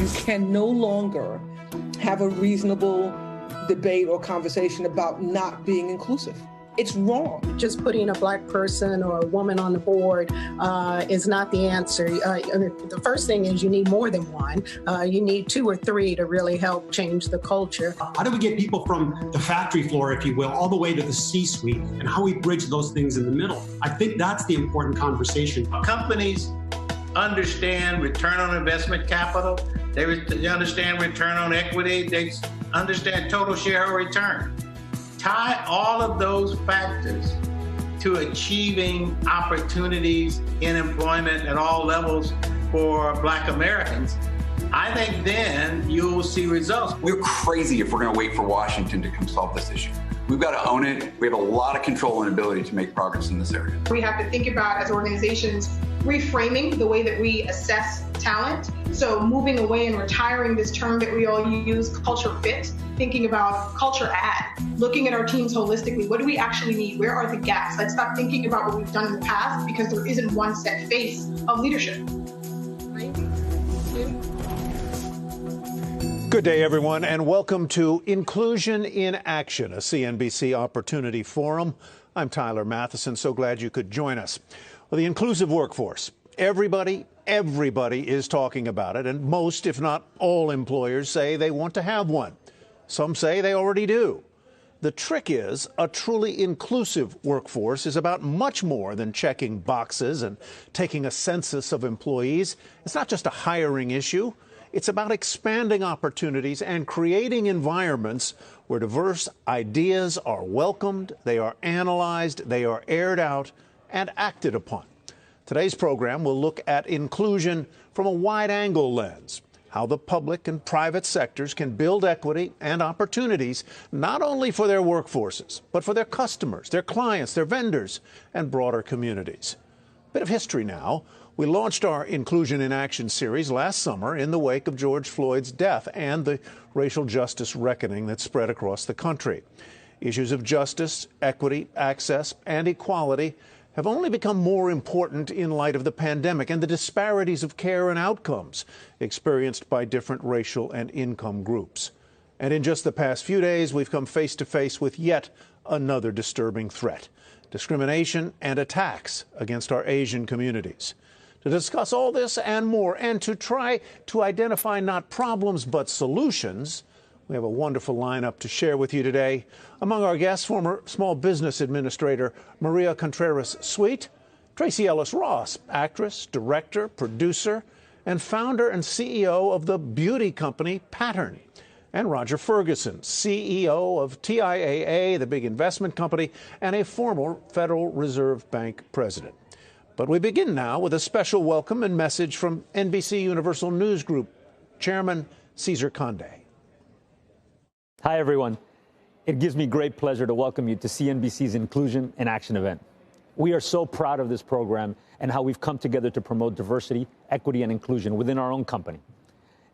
You can no longer have a reasonable debate or conversation about not being inclusive. It's wrong. Just putting a Black person or a woman on the board is not the answer. The first thing is you need more than one. You need 2 or 3 to really help change the culture. How do we get people from the factory floor, if you will, all the way to the C-suite, and how we bridge those things in the middle? I think that's the important conversation. Companies understand return on investment capital. They understand return on equity. They understand total shareholder return. Tie all of those factors to achieving opportunities in employment at all levels for Black Americans. I think then you'll see results. We're crazy if we're going to wait for Washington to come solve this issue. We've got to own it. We have a lot of control and ability to make progress in this area. We have to think about, as organizations, reframing the way that we assess talent. So moving away and retiring this term that we all use, culture fit, thinking about culture add, looking at our teams holistically. What do we actually need? Where are the gaps? Let's stop thinking about what we've done in the past, because there isn't one set face of leadership. Good day, everyone, and welcome to Inclusion in Action, a CNBC Opportunity Forum. I'm Tyler Matheson. So glad you could join us. Well, the inclusive workforce. Everybody is talking about it, and most, if not all, employers say they want to have one. Some say they already do. The trick is, a truly inclusive workforce is about much more than checking boxes and taking a census of employees. It's not just a hiring issue. It's about expanding opportunities and creating environments where diverse ideas are welcomed, they are analyzed, they are aired out, and acted upon. Today's program will look at inclusion from a wide-angle lens, how the public and private sectors can build equity and opportunities not only for their workforces, but for their customers, their clients, their vendors, and broader communities. Bit of history now. We launched our Inclusion in Action series last summer in the wake of George Floyd's death and the racial justice reckoning that spread across the country. Issues of justice, equity, access, and equality have only become more important in light of the pandemic and the disparities of care and outcomes experienced by different racial and income groups. And in just the past few days, we've come face to face with yet another disturbing threat: discrimination and attacks against our Asian communities. To discuss all this and more, and to try to identify not problems but solutions, we have a wonderful lineup to share with you today. Among our guests, former Small Business Administrator Maria Contreras-Sweet, Tracee Ellis Ross, actress, director, producer, and founder and CEO of the beauty company Pattern, and Roger Ferguson, CEO of TIAA, the big investment company, and a former Federal Reserve Bank president. But we begin now with a special welcome and message from NBC Universal News Group Chairman Cesar Conde. Hi, everyone. It gives me great pleasure to welcome you to CNBC's Inclusion in Action event. We are so proud of this program and how we've come together to promote diversity, equity, and inclusion within our own company.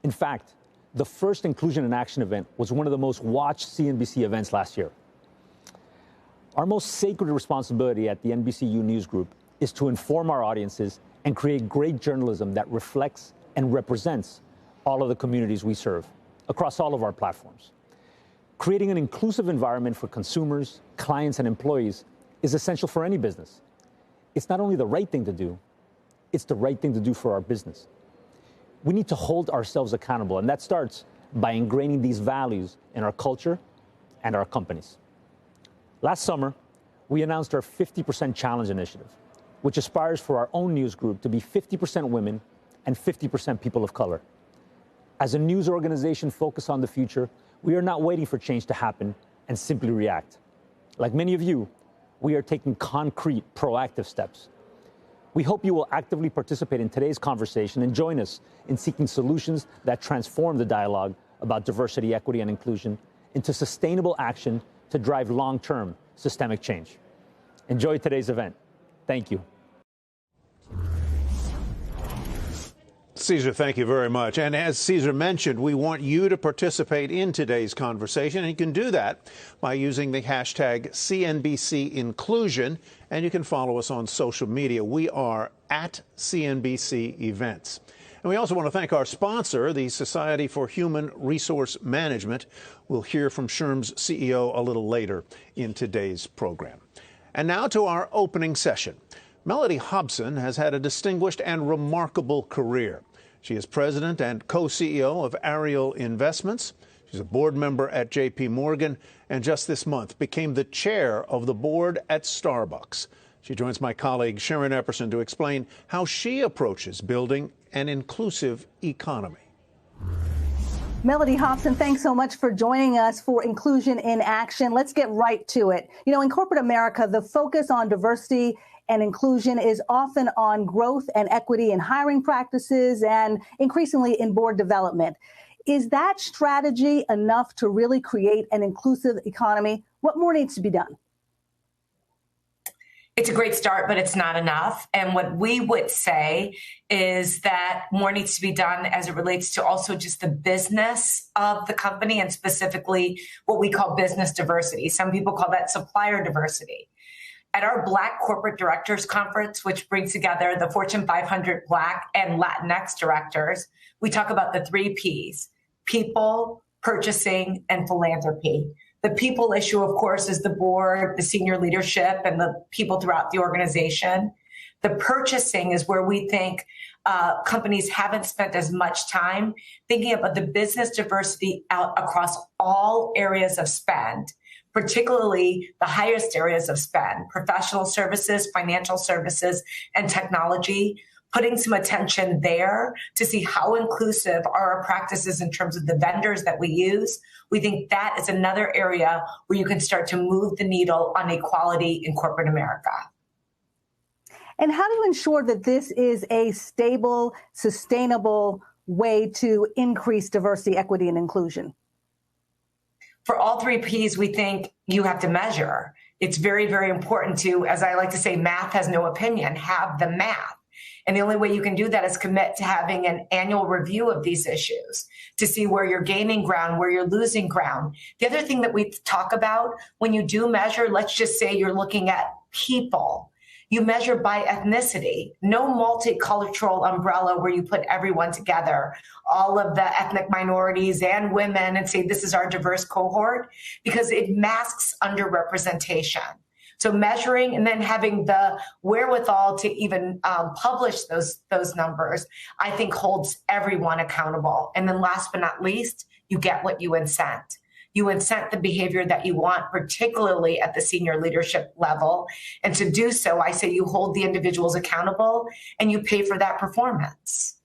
In fact, the first Inclusion in Action event was one of the most watched CNBC events last year. Our most sacred responsibility at the NBCU News Group is to inform our audiences and create great journalism that reflects and represents all of the communities we serve across all of our platforms. Creating an inclusive environment for consumers, clients, and employees is essential for any business. It's not only the right thing to do, it's the right thing to do for our business. We need to hold ourselves accountable, and that starts by ingraining these values in our culture and our companies. Last summer, we announced our 50% Challenge initiative, which aspires for our own news group to be 50% women and 50% people of color. As a news organization focused on the future, we are not waiting for change to happen and simply react. Like many of you, we are taking concrete, proactive steps. We hope you will actively participate in today's conversation and join us in seeking solutions that transform the dialogue about diversity, equity, and inclusion into sustainable action to drive long-term systemic change. Enjoy today's event. Thank you. Cesar, thank you very much. And as Cesar mentioned, we want you to participate in today's conversation. And you can do that by using the hashtag CNBC Inclusion. And you can follow us on social media. We are at CNBC Events. And we also want to thank our sponsor, the Society for Human Resource Management. We'll hear from SHRM's CEO a little later in today's program. And now to our opening session. Mellody Hobson has had a distinguished and remarkable career. She is president and co-CEO of Ariel Investments. She's a board member at J.P. Morgan and just this month became the chair of the board at Starbucks. She joins my colleague Sharon Epperson to explain how she approaches building an inclusive economy. Mellody Hobson, thanks so much for joining us for Inclusion in Action. Let's get right to it. You know, in corporate America, the focus on diversity and inclusion is often on growth and equity in hiring practices and increasingly in board development. Is that strategy enough to really create an inclusive economy? What more needs to be done? It's a great start, but it's not enough. And what we would say is that more needs to be done as it relates to also just the business of the company and specifically what we call business diversity. Some people call that supplier diversity. At our Black Corporate Directors Conference, which brings together the Fortune 500 Black and Latinx directors, we talk about the 3 Ps: people, purchasing, and philanthropy. The people issue, of course, is the board, the senior leadership, and the people throughout the organization. The purchasing is where we think companies haven't spent as much time thinking about the business diversity out across all areas of spend, particularly the highest areas of spend: professional services, financial services, and technology. Putting some attention there to see how inclusive are our practices in terms of the vendors that we use. We think that is another area where you can start to move the needle on equality in corporate America. And how do you ensure that this is a stable, sustainable way to increase diversity, equity, and inclusion? For all 3 Ps, we think you have to measure. It's very, very important to, as I like to say, math has no opinion, have the math. And the only way you can do that is commit to having an annual review of these issues to see where you're gaining ground, where you're losing ground. The other thing that we talk about when you do measure, let's just say you're looking at people, you measure by ethnicity, no multicultural umbrella where you put everyone together, all of the ethnic minorities and women, and say this is our diverse cohort, because it masks underrepresentation. So measuring and then having the wherewithal to even publish those numbers, I think holds everyone accountable. And then last but not least, you get what you incent. You incent the behavior that you want, particularly at the senior leadership level. And to do so, I say you hold the individuals accountable and you pay for that performance.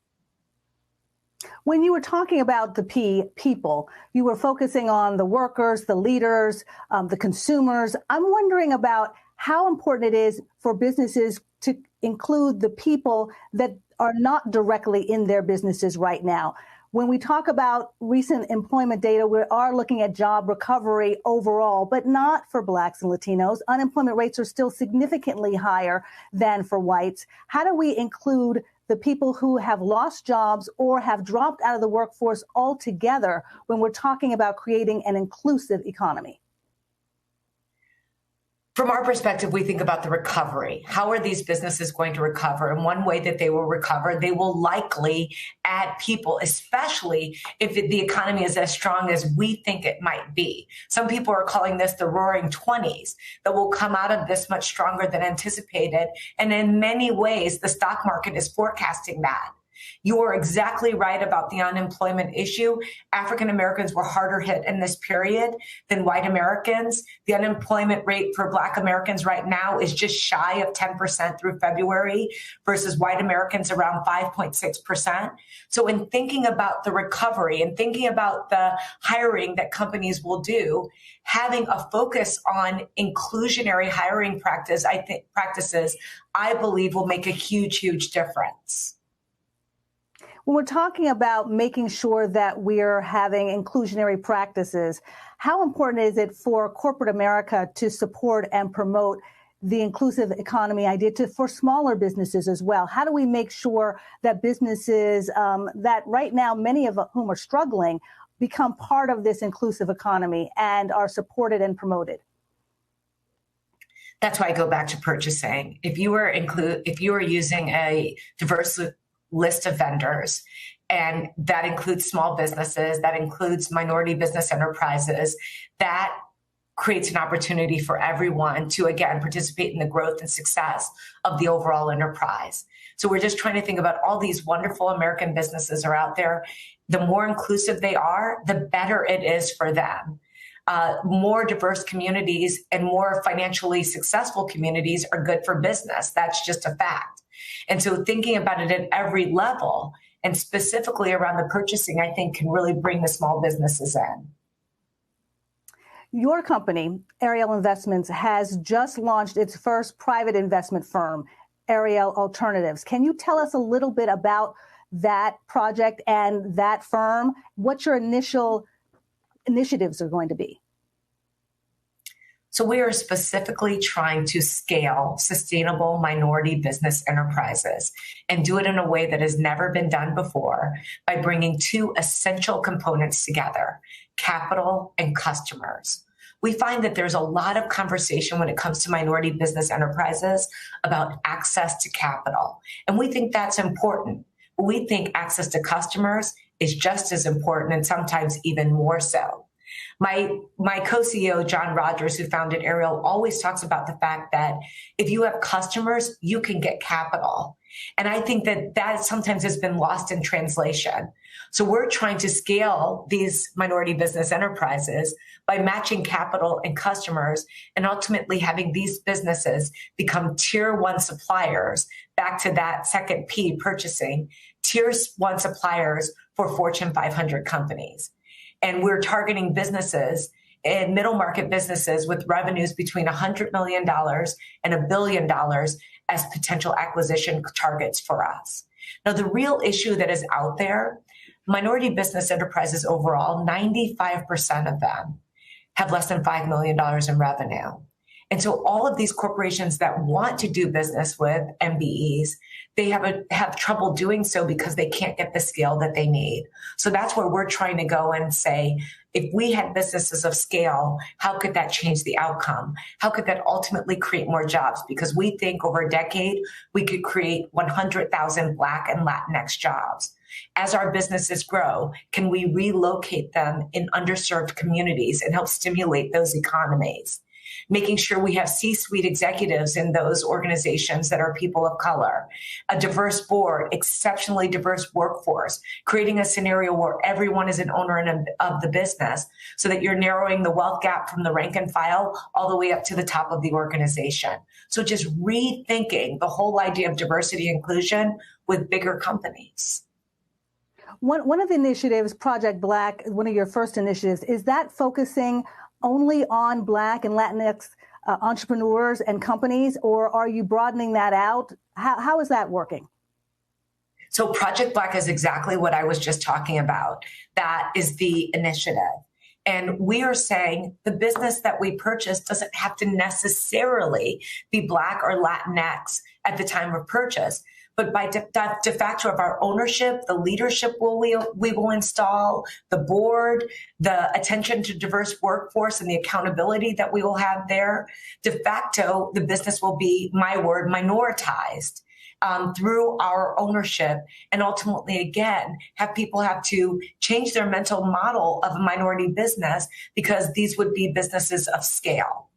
When you were talking about the people, you were focusing on the workers, the leaders, the consumers. I'm wondering about how important it is for businesses to include the people that are not directly in their businesses right now. When we talk about recent employment data, we are looking at job recovery overall, but not for Blacks and Latinos. Unemployment rates are still significantly higher than for whites. How do we include the people who have lost jobs or have dropped out of the workforce altogether when we're talking about creating an inclusive economy? From our perspective, we think about the recovery. How are these businesses going to recover? And one way that they will recover, they will likely add people, especially if the economy is as strong as we think it might be. Some people are calling this the roaring 20s, that will come out of this much stronger than anticipated. And in many ways, the stock market is forecasting that. You are exactly right about the unemployment issue. African Americans were harder hit in this period than white Americans. The unemployment rate for Black Americans right now is just shy of 10% through February versus white Americans around 5.6%. So in thinking about the recovery and thinking about the hiring that companies will do, having a focus on inclusionary hiring practices, I believe will make a huge, huge difference. When we're talking about making sure that we're having inclusionary practices, how important is it for corporate America to support and promote the inclusive economy idea for smaller businesses as well? How do we make sure that businesses that right now, many of whom are struggling, become part of this inclusive economy and are supported and promoted? That's why I go back to purchasing. If you are using a diverse list of vendors. And that includes small businesses, that includes minority business enterprises. That creates an opportunity for everyone to, again, participate in the growth and success of the overall enterprise. So we're just trying to think about all these wonderful American businesses are out there. The more inclusive they are, the better it is for them. More diverse communities and more financially successful communities are good for business. That's just a fact. And so thinking about it at every level, and specifically around the purchasing, I think can really bring the small businesses in. Your company, Ariel Investments, has just launched its first private investment firm, Ariel Alternatives. Can you tell us a little bit about that project and that firm? What your initial initiatives are going to be? So we are specifically trying to scale sustainable minority business enterprises and do it in a way that has never been done before by bringing two essential components together, capital and customers. We find that there's a lot of conversation when it comes to minority business enterprises about access to capital. And we think that's important. We think access to customers is just as important and sometimes even more so. My co-CEO, John Rogers, who founded Ariel, always talks about the fact that if you have customers, you can get capital. And I think that sometimes has been lost in translation. So we're trying to scale these minority business enterprises by matching capital and customers and ultimately having these businesses become tier one suppliers, back to that second P, purchasing, tier one suppliers for Fortune 500 companies. And we're targeting businesses and middle market businesses with revenues between $100 million and $1 billion as potential acquisition targets for us. Now, the real issue that is out there, minority business enterprises overall, 95% of them have less than $5 million in revenue. And so all of these corporations that want to do business with MBEs, they have trouble doing so because they can't get the scale that they need. So that's where we're trying to go and say, if we had businesses of scale, how could that change the outcome? How could that ultimately create more jobs? Because we think over a decade, we could create 100,000 Black and Latinx jobs. As our businesses grow, can we relocate them in underserved communities and help stimulate those economies? Making sure we have C-suite executives in those organizations that are people of color, a diverse board, exceptionally diverse workforce, creating a scenario where everyone is an owner of the business so that you're narrowing the wealth gap from the rank and file all the way up to the top of the organization. So just rethinking the whole idea of diversity and inclusion with bigger companies. One of the initiatives, Project Black, one of your first initiatives, is that focusing only on Black and Latinx entrepreneurs and companies, or are you broadening that out? How is that working? So Project Black is exactly what I was just talking about. That is the initiative. And we are saying the business that we purchase doesn't have to necessarily be Black or Latinx at the time of purchase. But by de facto of our ownership, the leadership we will install, the board, the attention to diverse workforce and the accountability that we will have there, de facto, the business will be, my word, minoritized through our ownership. And ultimately, again, people have to change their mental model of a minority business because these would be businesses of scale.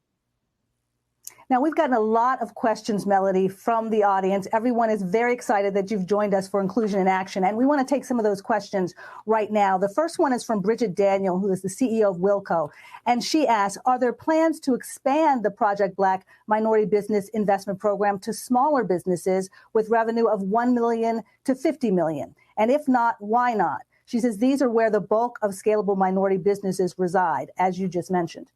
Now, we've gotten a lot of questions, Mellody, from the audience. Everyone is very excited that you've joined us for Inclusion in Action, and we want to take some of those questions right now. The first one is from Bridget Daniel, who is the CEO of Wilco, and she asks, are there plans to expand the Project Black Minority Business Investment Program to smaller businesses with revenue of $1 million to $50 million? And if not, why not? She says these are where the bulk of scalable minority businesses reside, as you just mentioned.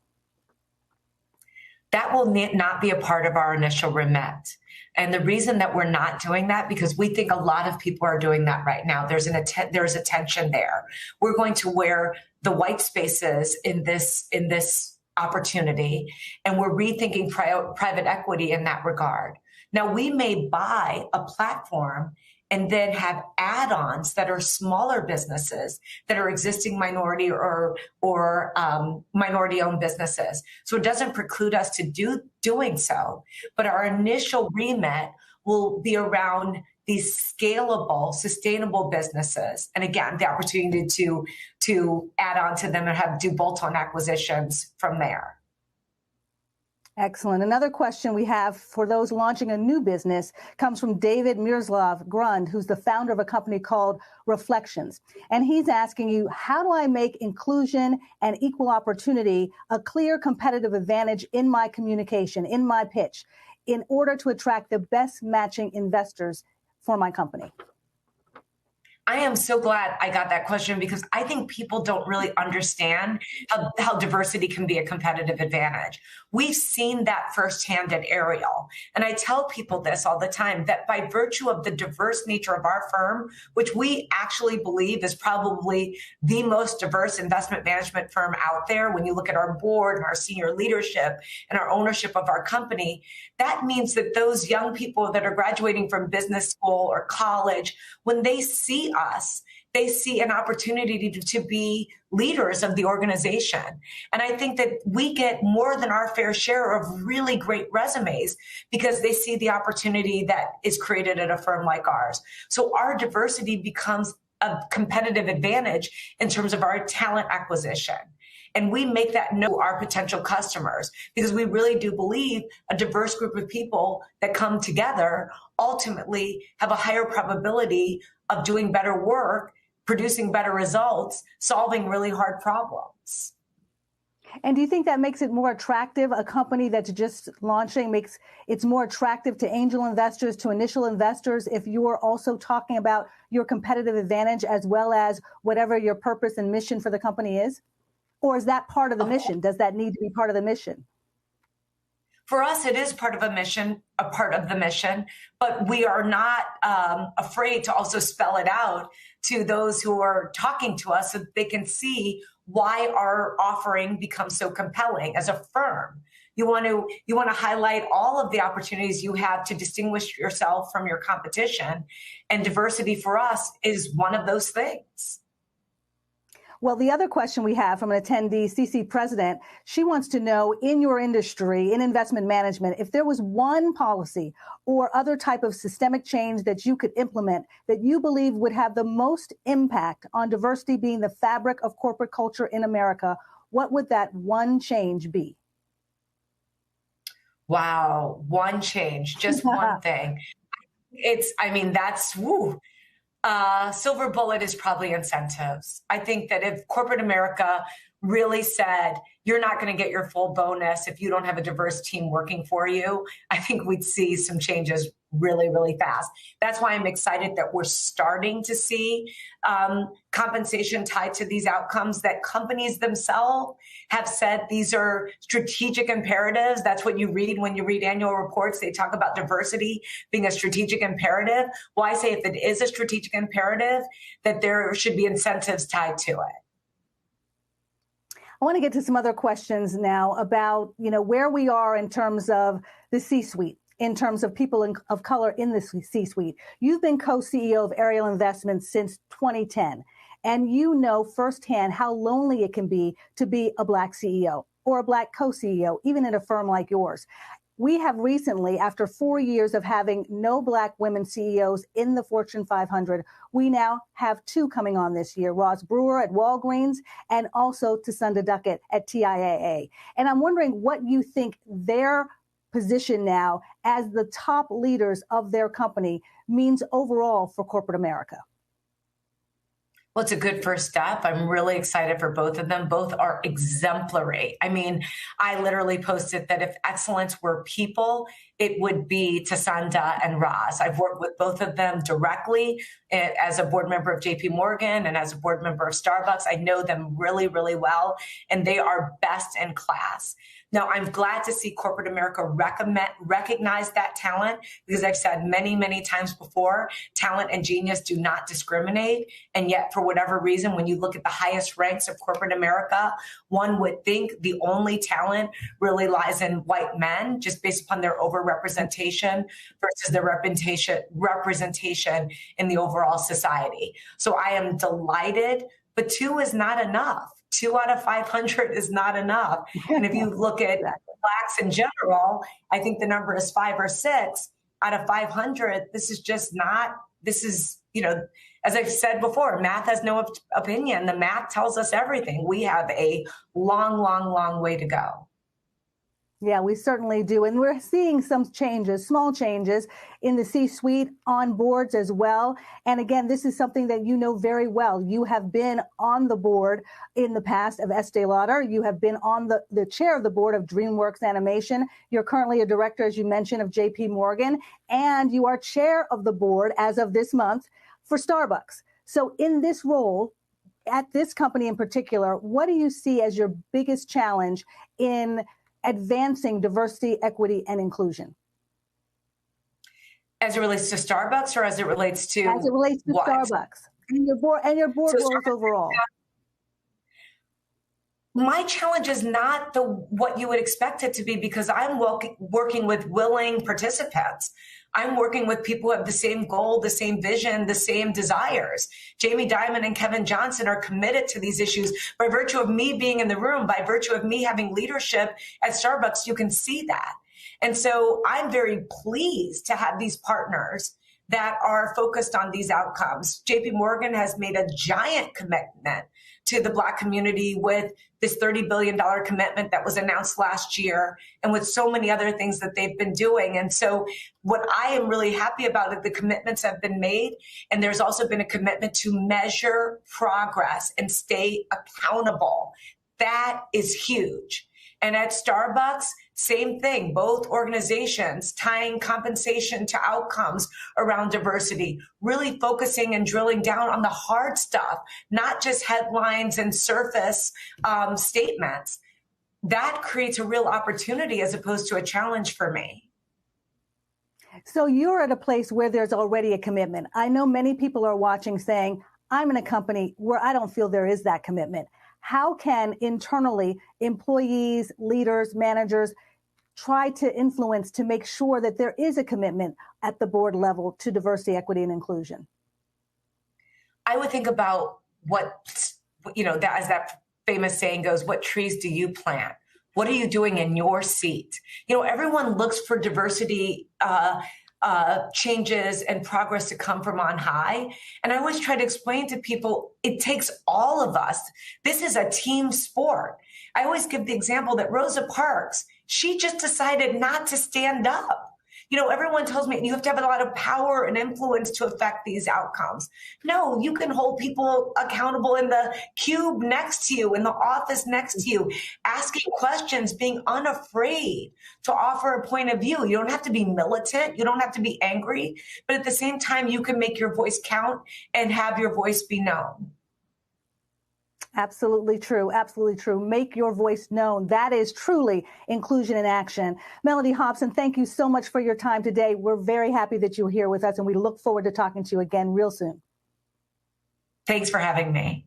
That will not be a part of our initial remit. And the reason that we're not doing that, because we think a lot of people are doing that right now. There's a tension there. We're going to wear the white spaces in this opportunity, and we're rethinking private equity in that regard. Now, we may buy a platform and then have add-ons that are smaller businesses that are existing minority or minority-owned businesses. So it doesn't preclude us to doing so, but our initial remit will be around these scalable, sustainable businesses. And again, the opportunity to add on to them and do bolt-on acquisitions from there. Excellent. Another question we have for those launching a new business comes from David Mirslav Grund, who's the founder of a company called Reflections. And he's asking you, how do I make inclusion and equal opportunity a clear competitive advantage in my communication, in my pitch, in order to attract the best matching investors for my company? I am so glad I got that question, because I think people don't really understand how diversity can be a competitive advantage. We've seen that firsthand at Ariel. And I tell people this all the time, that by virtue of the diverse nature of our firm, which we actually believe is probably the most diverse investment management firm out there, when you look at our board and our senior leadership and our ownership of our company, that means that those young people that are graduating from business school or college, when they see us, they see an opportunity to be leaders of the organization. And I think that we get more than our fair share of really great resumes because they see the opportunity that is created at a firm like ours. So our diversity becomes a competitive advantage in terms of our talent acquisition. And we make that know our potential customers, because we really do believe a diverse group of people that come together ultimately have a higher probability of doing better work, producing better results, solving really hard problems. And do you think that makes it more attractive? A company that's just launching makes it's more attractive to angel investors, to initial investors, if you're also talking about your competitive advantage as well as whatever your purpose and mission for the company is? Or is that part of the mission? Does that need to be part of the mission? For us, it is part of a part of the mission, but we are not afraid to also spell it out to those who are talking to us so that they can see why our offering becomes so compelling as a firm. You want to highlight all of the opportunities you have to distinguish yourself from your competition, and diversity for us is one of those things. Well, the other question we have from an attendee, CC President, she wants to know, in your industry, in investment management, if there was one policy or other type of systemic change that you could implement that you believe would have the most impact on diversity being the fabric of corporate culture in America, what would that one change be? Wow, one change, just one thing. That's woo. Silver bullet is probably incentives. I think that if corporate America really said, you're not going to get your full bonus if you don't have a diverse team working for you, I think we'd see some changes really, really fast. That's why I'm excited that we're starting to see compensation tied to these outcomes, that companies themselves have said these are strategic imperatives. That's what you read when you read annual reports. They talk about diversity being a strategic imperative. Well, I say if it is a strategic imperative, that there should be incentives tied to it. I want to get to some other questions now about, where we are in terms of the C-suite, in terms of people of color in the C-suite. You've been co-CEO of Ariel Investments since 2010, and you know firsthand how lonely it can be to be a Black CEO or a Black co-CEO, even in a firm like yours. We have recently, after 4 years of having no Black women CEOs in the Fortune 500, we now have 2 coming on this year, Roz Brewer at Walgreens and also Tasunda Duckett at TIAA. And I'm wondering what you think their position now as the top leaders of their company means overall for corporate America. Well, it's a good first step. I'm really excited for both of them. Both are exemplary. I literally posted that if excellence were people, it would be Tasunda and Roz. I've worked with both of them directly as a board member of JP Morgan and as a board member of Starbucks. I know them really, really well, and they are best in class. Now, I'm glad to see corporate America recognize that talent, because I've said many, many times before, talent and genius do not discriminate. And yet, for whatever reason, when you look at the highest ranks of corporate America, one would think the only talent really lies in white men, just based upon their overrepresentation versus their representation in the overall society. So I am delighted, but 2 is not enough. 2 out of 500 is not enough. And if you look at Blacks in general, I think the number is 5 or 6. out of 500, this is just not, this is, as I've said before, math has no opinion. The math tells us everything. We have a long, long, long way to go. Yeah, we certainly do. And we're seeing some changes, small changes in the C-suite, on boards as well. And again, this is something that you know very well. You have been on the board in the past of Estee Lauder. You have been on the chair of the board of DreamWorks Animation. You're currently a director, as you mentioned, of JP Morgan. And you are chair of the board as of this month for Starbucks. So in this role, at this company in particular, what do you see as your biggest challenge in advancing diversity, equity, and inclusion? As it relates to Starbucks, or as it relates to As it relates to what? Starbucks and your board roles overall. My challenge is not what you would expect it to be, because I'm working with willing participants. I'm working with people who have the same goal, the same vision, the same desires. Jamie Dimon and Kevin Johnson are committed to these issues by virtue of me being in the room, by virtue of me having leadership at Starbucks. You can see that. And so I'm very pleased to have these partners that are focused on these outcomes. JP Morgan has made a giant commitment to the Black community with this $30 billion commitment that was announced last year, and with so many other things that they've been doing. And so what I am really happy about is the commitments have been made, and there's also been a commitment to measure progress and stay accountable. That is huge. And at Starbucks, same thing, both organizations tying compensation to outcomes around diversity, really focusing and drilling down on the hard stuff, not just headlines and surface statements. That creates a real opportunity as opposed to a challenge for me. So you're at a place where there's already a commitment. I know many people are watching saying, I'm in a company where I don't feel there is that commitment. How can internally employees, leaders, managers try to influence to make sure that there is a commitment at the board level to diversity, equity, and inclusion? I would think about what, as that famous saying goes, what trees do you plant? What are you doing in your seat? Everyone looks for diversity changes and progress to come from on high. And I always try to explain to people, it takes all of us. This is a team sport. I always give the example that Rosa Parks, she just decided not to stand up. Everyone tells me you have to have a lot of power and influence to affect these outcomes. No, you can hold people accountable in the cube next to you, in the office next to you, asking questions, being unafraid to offer a point of view. You don't have to be militant. You don't have to be angry. But at the same time, you can make your voice count and have your voice be known. Absolutely true. Absolutely true. Make your voice known. That is truly inclusion in action. Mellody Hobson, thank you so much for your time today. We're very happy that you're here with us, and we look forward to talking to you again real soon. Thanks for having me.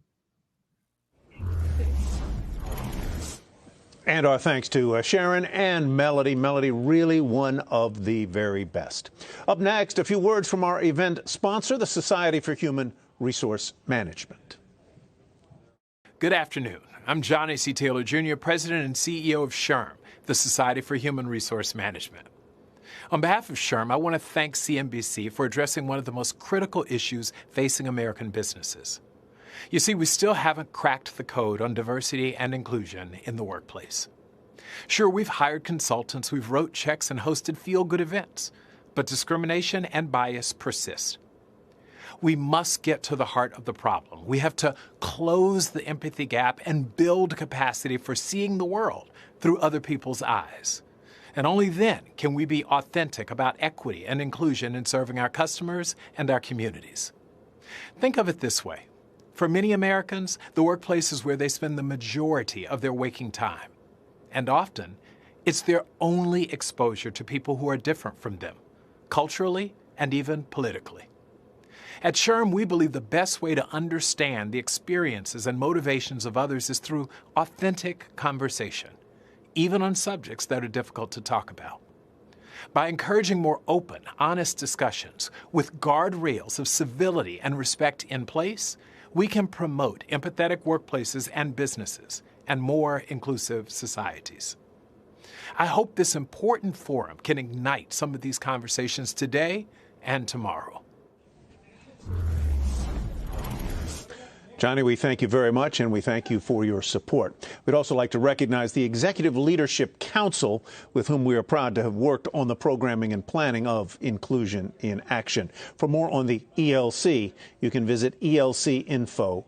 And our thanks to Sharon and Mellody. Mellody, really one of the very best. Up next, a few words from our event sponsor, the Society for Human Resource Management. Good afternoon. I'm John A.C. Taylor, Jr., President and CEO of SHRM, the Society for Human Resource Management. On behalf of SHRM, I want to thank CNBC for addressing one of the most critical issues facing American businesses. You see, we still haven't cracked the code on diversity and inclusion in the workplace. Sure, we've hired consultants, we've wrote checks and hosted feel-good events, but discrimination and bias persist. We must get to the heart of the problem. We have to close the empathy gap and build capacity for seeing the world through other people's eyes. And only then can we be authentic about equity and inclusion in serving our customers and our communities. Think of it this way. For many Americans, the workplace is where they spend the majority of their waking time. And often, it's their only exposure to people who are different from them, culturally and even politically. At SHRM, we believe the best way to understand the experiences and motivations of others is through authentic conversation, even on subjects that are difficult to talk about. By encouraging more open, honest discussions with guardrails of civility and respect in place, we can promote empathetic workplaces and businesses and more inclusive societies. I hope this important forum can ignite some of these conversations today and tomorrow. Johnny, we thank you very much, and we thank you for your support. We'd also like to recognize the Executive Leadership Council, with whom we are proud to have worked on the programming and planning of Inclusion in Action. For more on the ELC, you can visit elcinfo.com.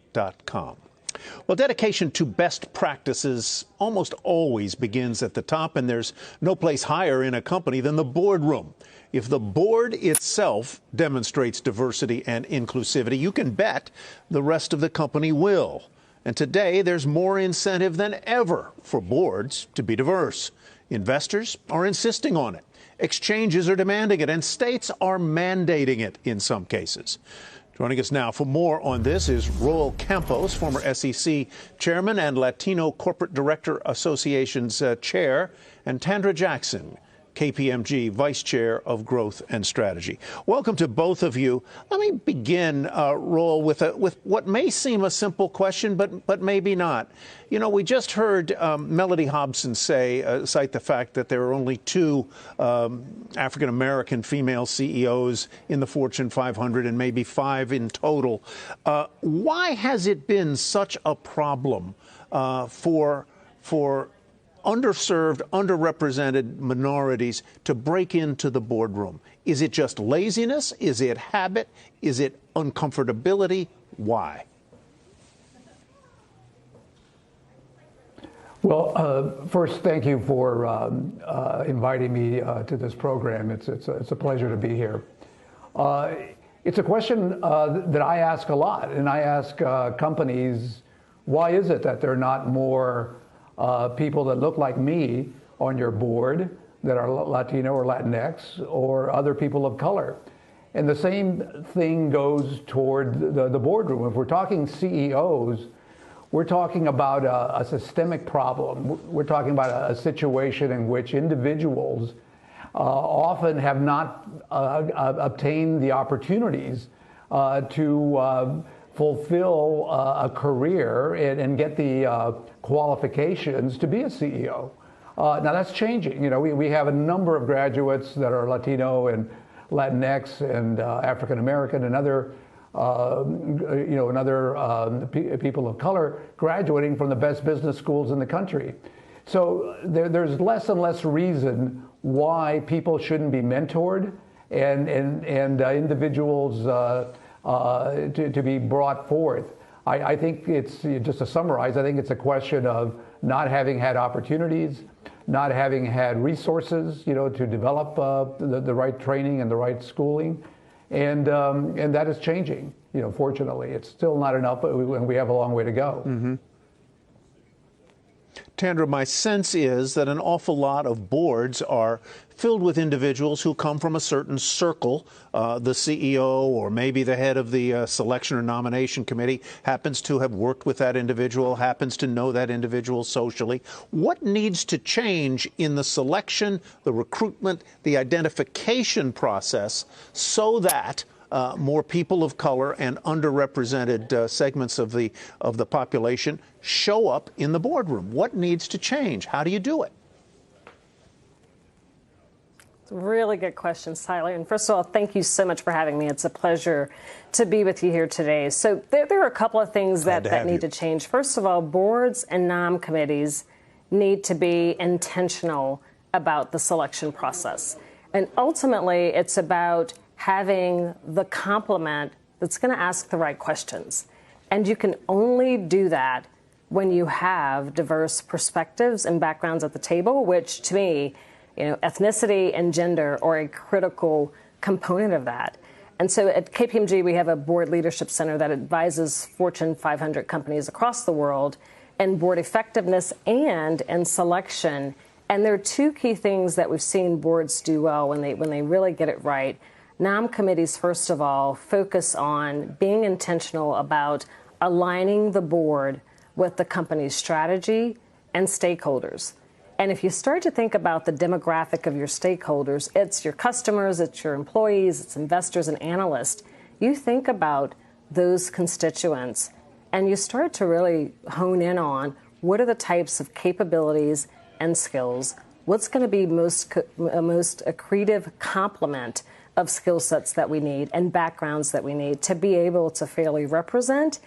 Well, dedication to best practices almost always begins at the top, and there's no place higher in a company than the boardroom. If the board itself demonstrates diversity and inclusivity, you can bet the rest of the company will. And today, there's more incentive than ever for boards to be diverse. Investors are insisting on it. Exchanges are demanding it, and states are mandating it in some cases. Joining us now for more on this is Roel Campos, former SEC chairman and Latino Corporate Director Association's chair, and Tandra Jackson, KPMG Vice Chair of Growth and Strategy. Welcome to both of you. Let me begin, Roel, with what may seem a simple question, but maybe not. You know, we just heard Mellody Hobson cite the fact that there are only 2 African-American female CEOs in the Fortune 500 and maybe 5 in total. Why has it been such a problem for underserved, underrepresented minorities to break into the boardroom? Is it just laziness? Is it habit? Is it uncomfortability? Why? Well, first, thank you for inviting me to this program. It's a pleasure to be here. It's a question that I ask a lot, and I ask companies, why is it that there are not more people that look like me on your board that are Latino or Latinx or other people of color? And the same thing goes toward the boardroom. If we're talking CEOs, we're talking about a systemic problem. We're talking about a situation in which individuals often have not obtained the opportunities to fulfill a career and get the qualifications to be a CEO. Now that's changing. You know, we have a number of graduates that are Latino and Latinx and African American and other people of color graduating from the best business schools in the country. So there's less and less reason why people shouldn't be mentored and individuals to be brought forth. I think it's, just to summarize, I think it's a question of not having had opportunities, not having had resources, to develop the right training and the right schooling. And that is changing, fortunately. It's still not enough, and we have a long way to go. Mm-hmm. Tandra, my sense is that an awful lot of boards are filled with individuals who come from a certain circle. The CEO or maybe the head of the selection or nomination committee happens to have worked with that individual, happens to know that individual socially. What needs to change in the selection, the recruitment, the identification process so that more people of color and underrepresented segments of the population show up in the boardroom? What needs to change? How do you do it? Really good questions, Tyler. And first of all, thank you so much for having me. It's a pleasure to be with you here today. So there are a couple of things that need to change. First of all, boards and nom committees need to be intentional about the selection process. And ultimately, it's about having the complement that's going to ask the right questions. And you can only do that when you have diverse perspectives and backgrounds at the table, which to me, ethnicity and gender are a critical component of that. And so at KPMG, we have a board leadership center that advises Fortune 500 companies across the world in board effectiveness and in selection. And there are 2 key things that we've seen boards do well when they really get it right. Nom committees, first of all, focus on being intentional about aligning the board with the company's strategy and stakeholders. And if you start to think about the demographic of your stakeholders, it's your customers, it's your employees, it's investors and analysts. You think about those constituents and you start to really hone in on what are the types of capabilities and skills what's going to be most accretive complement of skill sets that we need and backgrounds that we need to be able to fairly represent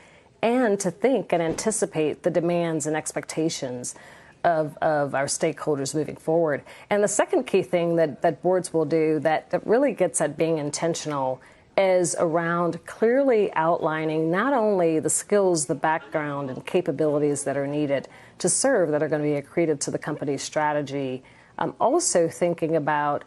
and to think and anticipate the demands and expectations of our stakeholders moving forward. And the second key thing that boards will do that really gets at being intentional is around clearly outlining not only the skills, the background, and capabilities that are needed to serve that are going to be accretive to the company's strategy. Also thinking about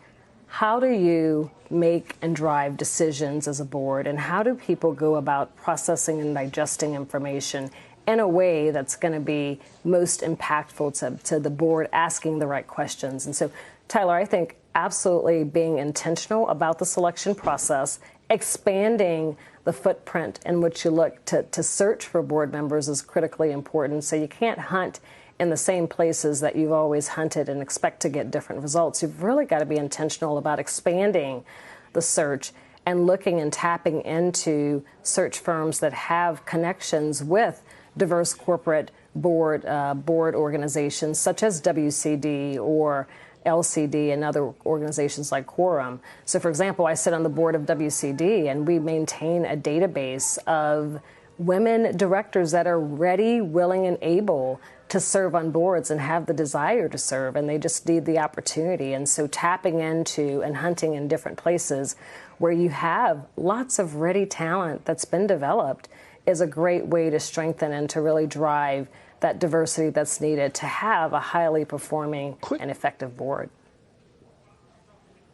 how do you make and drive decisions as a board, and how do people go about processing and digesting information in a way that's going to be most impactful to the board asking the right questions. And so, Tyler, I think absolutely being intentional about the selection process, expanding the footprint in which you look to search for board members is critically important. So you can't hunt in the same places that you've always hunted and expect to get different results. You've really got to be intentional about expanding the search and looking and tapping into search firms that have connections with diverse corporate board organizations such as WCD or LCD and other organizations like Quorum. So, for example, I sit on the board of WCD, and we maintain a database of women directors that are ready, willing, and able to serve on boards and have the desire to serve, and they just need the opportunity. And so tapping into and hunting in different places where you have lots of ready talent that's been developed is a great way to strengthen and to really drive that diversity that's needed to have a highly performing and effective board.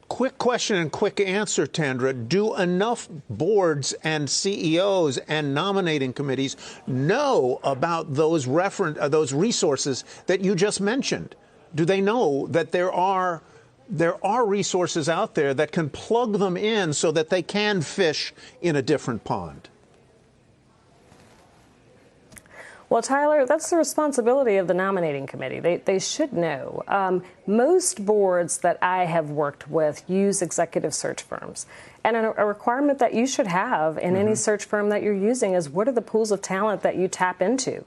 Quick question and quick answer, Tandra. Do enough boards and CEOs and nominating committees know about those resources that you just mentioned? Do they know that there are resources out there that can plug them in so that they can fish in a different pond? Well, Tyler, that's the responsibility of the nominating committee. They should know. Most boards that I have worked with use executive search firms. And a requirement that you should have in any search firm that you're using is what are the pools of talent that you tap into?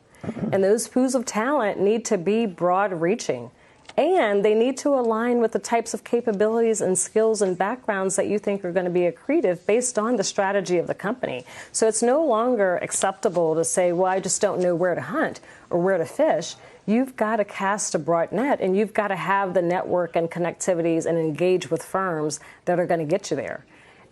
And those pools of talent need to be broad-reaching. And they need to align with the types of capabilities and skills and backgrounds that you think are going to be accretive based on the strategy of the company. So it's no longer acceptable to say, well, I just don't know where to hunt or where to fish. You've got to cast a broad net, and you've got to have the network and connectivities and engage with firms that are going to get you there.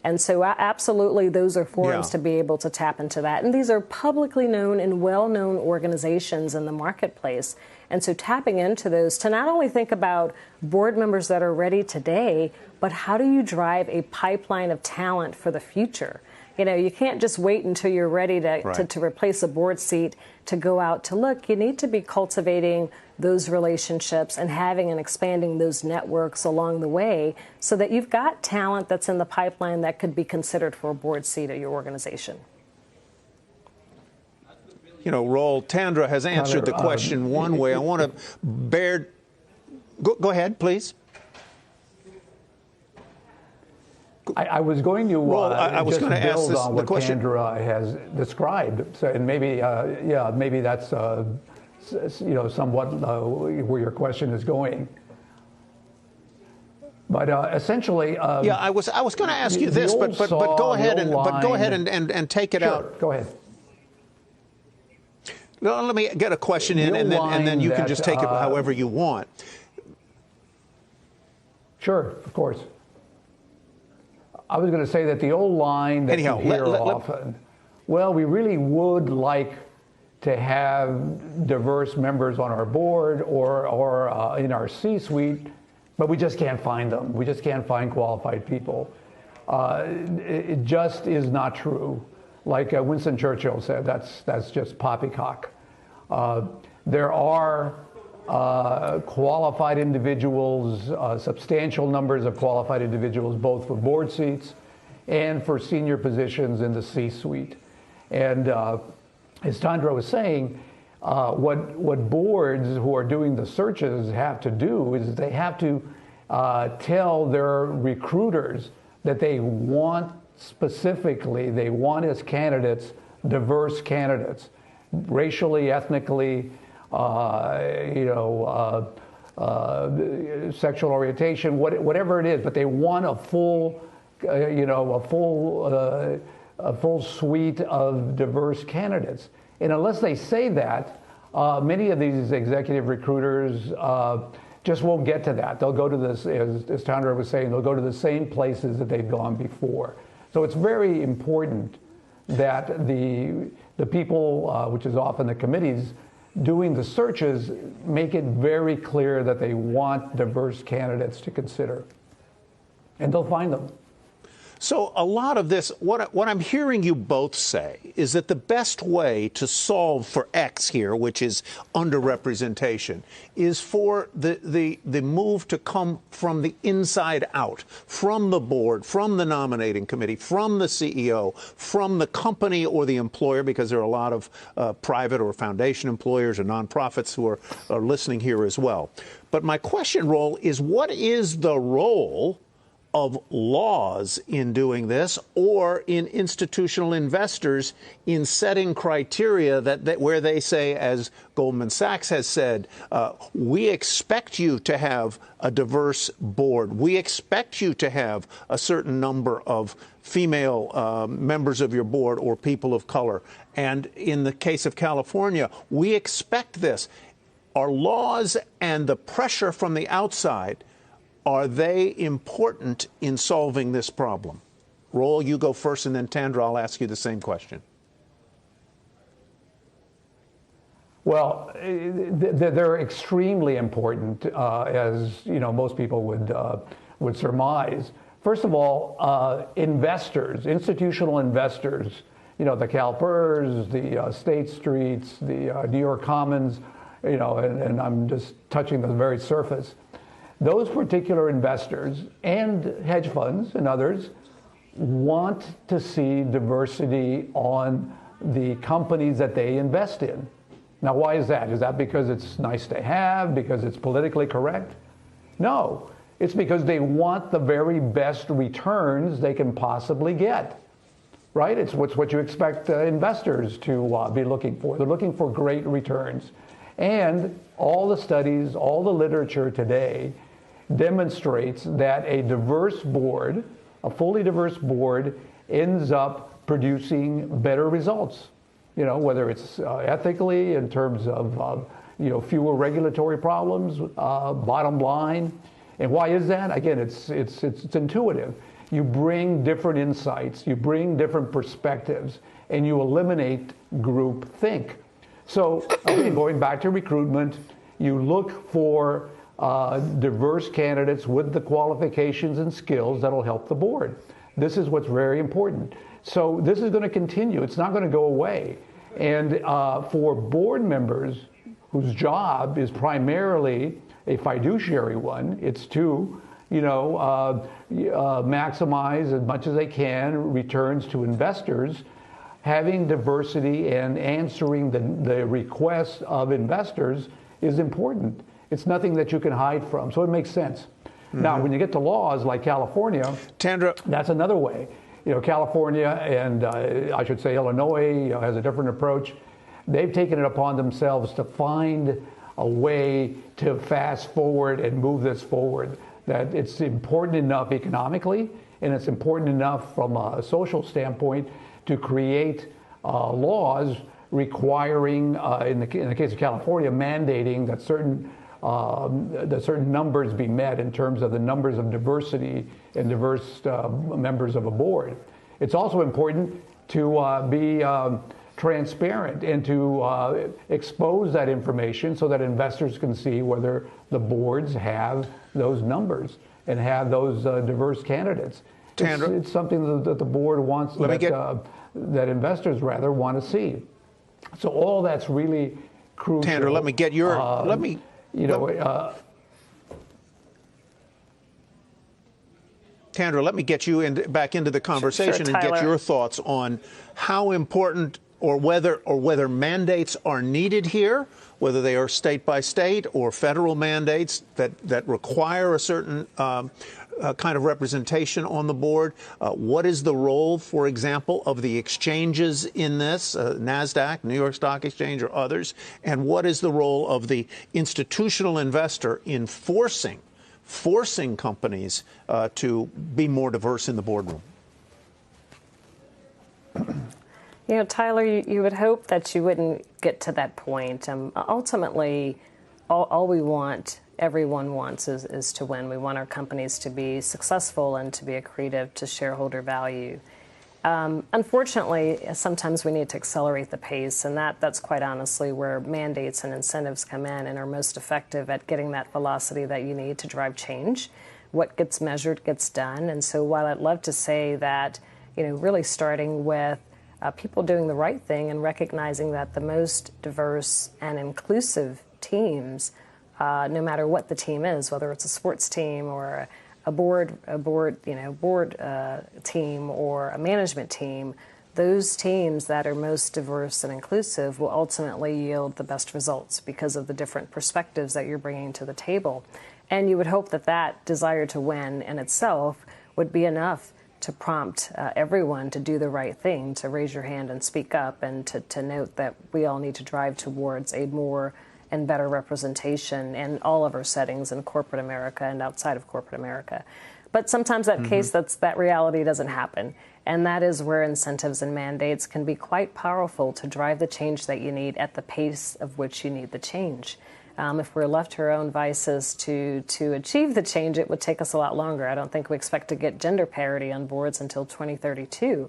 And so absolutely, those are forums to be able to tap into that. And these are publicly known and well-known organizations in the marketplace. And so tapping into those to not only think about board members that are ready today, but how do you drive a pipeline of talent for the future? You know, you can't just wait until you're ready to replace a board seat to go out to look. You need to be cultivating those relationships and having and expanding those networks along the way so that you've got talent that's in the pipeline that could be considered for a board seat at your organization. You know, Roel, Tandra has answered the question one way. I want to go ahead, please. I was going to I was going to ask build this, on what Tandra has described. So, and maybe, maybe that's somewhat where your question is going. But essentially, I was going to ask you this, but go ahead and take it out. Go ahead. No, let me get a question in, and then you can just take it however you want. Sure, of course. I was going to say that the old line that you hear often, well, we really would like to have diverse members on our board or in our C-suite, but we just can't find them. We just can't find qualified people. It just is not true. Like Winston Churchill said, that's just poppycock. There are qualified individuals, substantial numbers of qualified individuals, both for board seats and for senior positions in the C-suite. And as Tandra was saying, what boards who are doing the searches have to do is they have to tell their recruiters that they want specifically, they want as candidates, diverse candidates, racially, ethnically, sexual orientation, whatever it is, but they want a full, a full suite of diverse candidates. And unless they say that, many of these executive recruiters just won't get to that. They'll go to this, as Tandra was saying, they'll go to the same places that they've gone before. So it's very important that the people, which is often the committees, doing the searches, make it very clear that they want diverse candidates to consider. And they'll find them. So a lot of this, what I'm hearing you both say is that the best way to solve for X here, which is underrepresentation, is for the move to come from the inside out, from the board, from the nominating committee, from the CEO, from the company or the employer, because there are a lot of private or foundation employers or nonprofits who are listening here as well. But my question, Roel, is what is the role of laws in doing this, or in institutional investors in setting criteria that where they say, as Goldman Sachs has said, we expect you to have a diverse board. We expect you to have a certain number of female members of your board or people of color. And in the case of California, we expect this. Are laws and the pressure from the outside, are they important in solving this problem? Roel, you go first, and then Tandra, I'll ask you the same question. Well, they're extremely important, as most people would surmise. First of all, investors, institutional investors, the CalPERS, the State Streets, the New York Commons, and I'm just touching the very surface. Those particular investors and hedge funds and others want to see diversity on the companies that they invest in. Now, why is that? Is that because it's nice to have, because it's politically correct? No, it's because they want the very best returns they can possibly get, right? It's what you expect investors to be looking for. They're looking for great returns. And all the studies, all the literature today demonstrates that a diverse board, a fully diverse board, ends up producing better results. Whether it's ethically, in terms of fewer regulatory problems, bottom line. And why is that? Again, it's intuitive. You bring different insights, you bring different perspectives, and you eliminate group think. So again, going back to recruitment, you look for diverse candidates with the qualifications and skills that'll help the board. This is what's very important. So this is going to continue. It's not going to go away. And for board members whose job is primarily a fiduciary one, it's to, maximize as much as they can returns to investors. Having diversity and answering the requests of investors is important. It's nothing that you can hide from, so it makes sense. Mm-hmm. Now, when you get to laws like California, Tandra, that's another way. California and I should say Illinois has a different approach. They've taken it upon themselves to find a way to fast forward and move this forward. That it's important enough economically, and it's important enough from a social standpoint to create laws requiring, in the case of California, mandating that certain numbers be met in terms of the numbers of diversity and diverse members of a board. It's also important to be transparent and to expose that information so that investors can see whether the boards have those numbers and have those diverse candidates. It's something that the board wants, that investors rather want to see. So all that's really crucial. Tandra, let me get your, Tandra, let me get you back into the conversation and get your thoughts on how important or whether mandates are needed here, whether they are state by state or federal mandates that require a certain kind of representation on the board? What is the role, for example, of the exchanges in this, NASDAQ, New York Stock Exchange, or others? And what is the role of the institutional investor in forcing companies to be more diverse in the boardroom? You know, Tyler, you would hope that you wouldn't get to that point. Ultimately, all we want, everyone wants, is to win. We want our companies to be successful and to be accretive to shareholder value. Unfortunately, sometimes we need to accelerate the pace, and that's quite honestly where mandates and incentives come in and are most effective at getting that velocity that you need to drive change. What gets measured gets done. And so while I'd love to say that, you know, really starting with people doing the right thing and recognizing that the most diverse and inclusive teams, no matter what the team is, whether it's a sports team or a board team or a management team, those teams that are most diverse and inclusive will ultimately yield the best results because of the different perspectives that you're bringing to the table. And you would hope that that desire to win in itself would be enough to prompt everyone to do the right thing, to raise your hand and speak up, and to note that we all need to drive towards a more and better representation in all of our settings in corporate America and outside of corporate America. But sometimes that reality doesn't happen. And that is where incentives and mandates can be quite powerful to drive the change that you need at the pace of which you need the change. If we're left to our own vices to achieve the change, it would take us a lot longer. I don't think we expect to get gender parity on boards until 2032,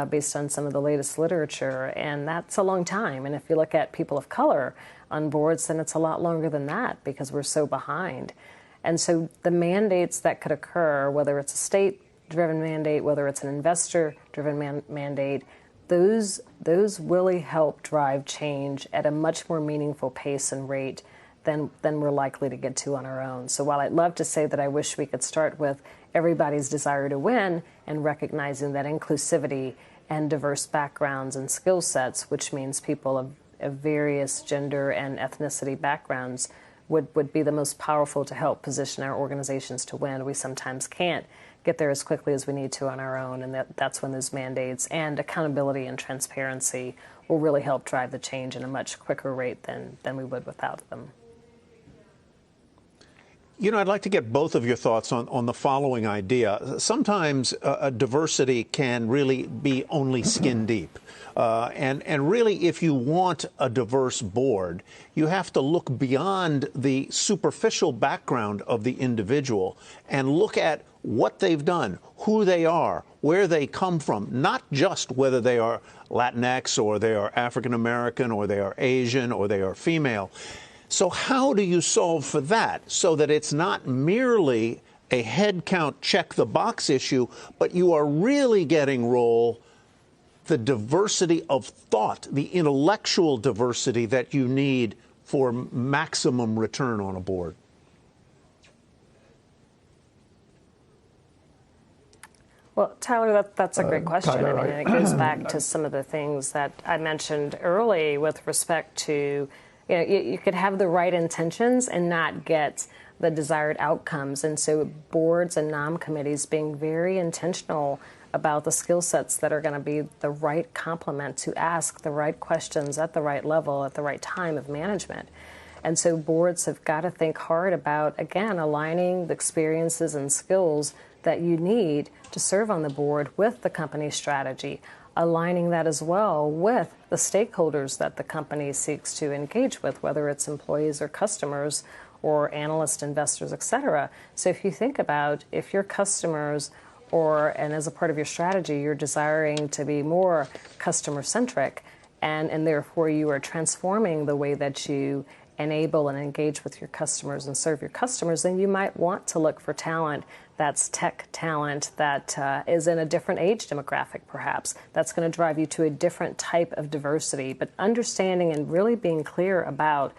based on some of the latest literature. And that's a long time. And if you look at people of color on boards, then it's a lot longer than that because we're so behind. And so the mandates that could occur, whether it's a state-driven mandate, whether it's an investor-driven mandate, those really help drive change at a much more meaningful pace and rate than we're likely to get to on our own. So while I'd love to say that I wish we could start with everybody's desire to win and recognizing that inclusivity and diverse backgrounds and skill sets, which means people of various gender and ethnicity backgrounds, would be the most powerful to help position our organizations to win, we sometimes can't get there as quickly as we need to on our own, and that's when those mandates and accountability and transparency will really help drive the change in a much quicker rate than we would without them. You know, I'd like to get both of your thoughts on the following idea. Sometimes diversity can really be only skin deep. And really, if you want a diverse board, you have to look beyond the superficial background of the individual and look at what they've done, who they are, where they come from, not just whether they are Latinx or they are African American or they are Asian or they are female. So how do you solve for that so that it's not merely a head count check the box issue, but you are really getting, Roel, the diversity of thought, the intellectual diversity that you need for maximum return on a board? Well, Tyler, that's a great question. Tyler, I mean, it goes back to some of the things that I mentioned early with respect to, you know, you could have the right intentions and not get the desired outcomes. And so boards and nom committees being very intentional about the skill sets that are going to be the right complement to ask the right questions at the right level at the right time of management. And so boards have got to think hard about, again, aligning the experiences and skills that you need to serve on the board with the company strategy, aligning that as well with the stakeholders that the company seeks to engage with, whether it's employees or customers or analysts, investors, et cetera. So if you think about if your customers and as a part of your strategy, you're desiring to be more customer-centric, and therefore you are transforming the way that you enable and engage with your customers and serve your customers, then you might want to look for talent that's tech talent that is in a different age demographic, perhaps. That's going to drive you to a different type of diversity. But understanding and really being clear about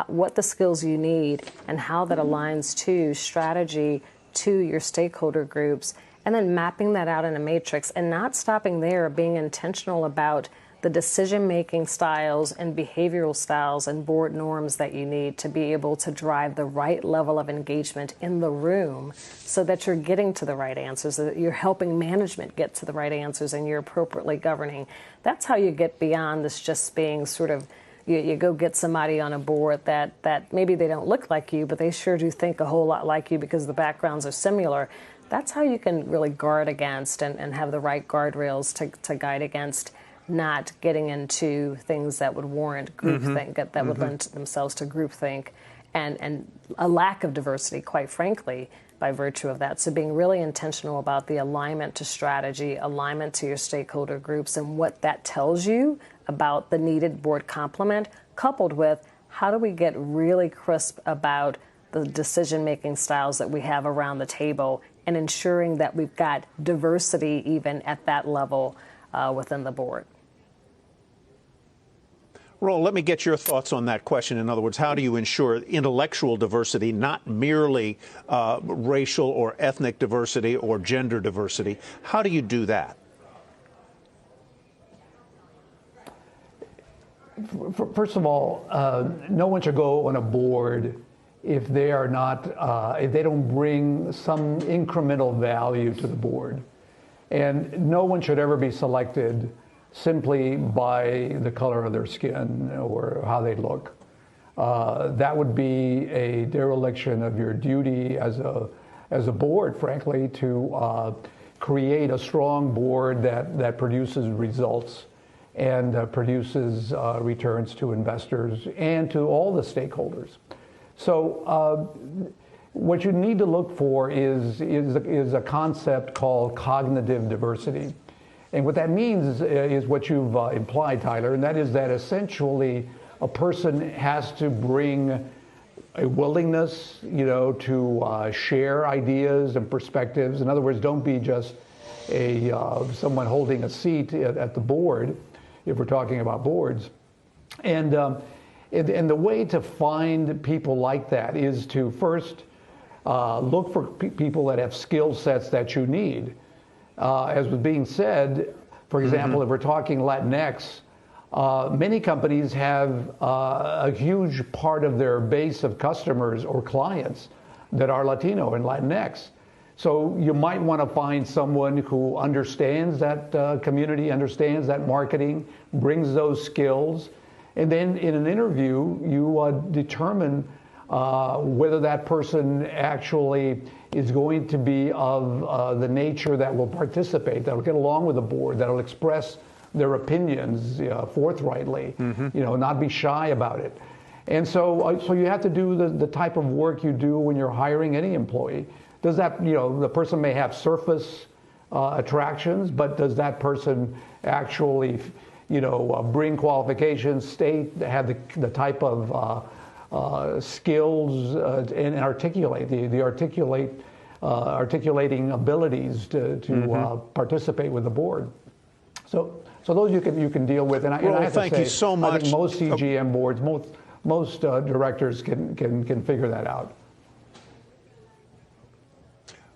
what the skills you need and how that aligns to strategy, to your stakeholder groups, and then mapping that out in a matrix and not stopping there, being intentional about the decision-making styles and behavioral styles and board norms that you need to be able to drive the right level of engagement in the room so that you're getting to the right answers, so that you're helping management get to the right answers and you're appropriately governing. That's how you get beyond this just being sort of, you go get somebody on a board that maybe they don't look like you, but they sure do think a whole lot like you because the backgrounds are similar. That's how you can really guard against and have the right guardrails to guide against not getting into things that would warrant groupthink, that would lend themselves to groupthink and a lack of diversity, quite frankly, by virtue of that. So being really intentional about the alignment to strategy, alignment to your stakeholder groups, and what that tells you about the needed board complement, coupled with how do we get really crisp about the decision-making styles that we have around the table and ensuring that we've got diversity even at that level within the board. Roel, let me get your thoughts on that question. In other words, how do you ensure intellectual diversity, not merely racial or ethnic diversity or gender diversity? How do you do that? First of all, no one should go on a board if they are not, if they don't bring some incremental value to the board. And no one should ever be selected simply by the color of their skin or how they look. That would be a dereliction of your duty as a board, frankly, to create a strong board that produces results and produces returns to investors and to all the stakeholders. So what you need to look for is a concept called cognitive diversity. And what that means is what you've implied, Tyler, and that is that essentially a person has to bring a willingness, to share ideas and perspectives. In other words, don't be just someone holding a seat at the board, if we're talking about boards. And the way to find people like that is to first look for people that have skill sets that you need. As was being said, for example, if we're talking Latinx, many companies have a huge part of their base of customers or clients that are Latino and Latinx. So you might want to find someone who understands that community, understands that marketing, brings those skills, and then in an interview, you determine whether that person actually is going to be of the nature that will participate, that will get along with the board, that will express their opinions forthrightly, not be shy about it. And so you have to do the type of work you do when you're hiring any employee. Does that, the person may have surface attractions, but does that person actually, bring qualifications, have the type of skills and articulate articulating abilities to participate with the board. So those you can deal with. And I have thank you so much. I think most CGM boards, most directors can figure that out.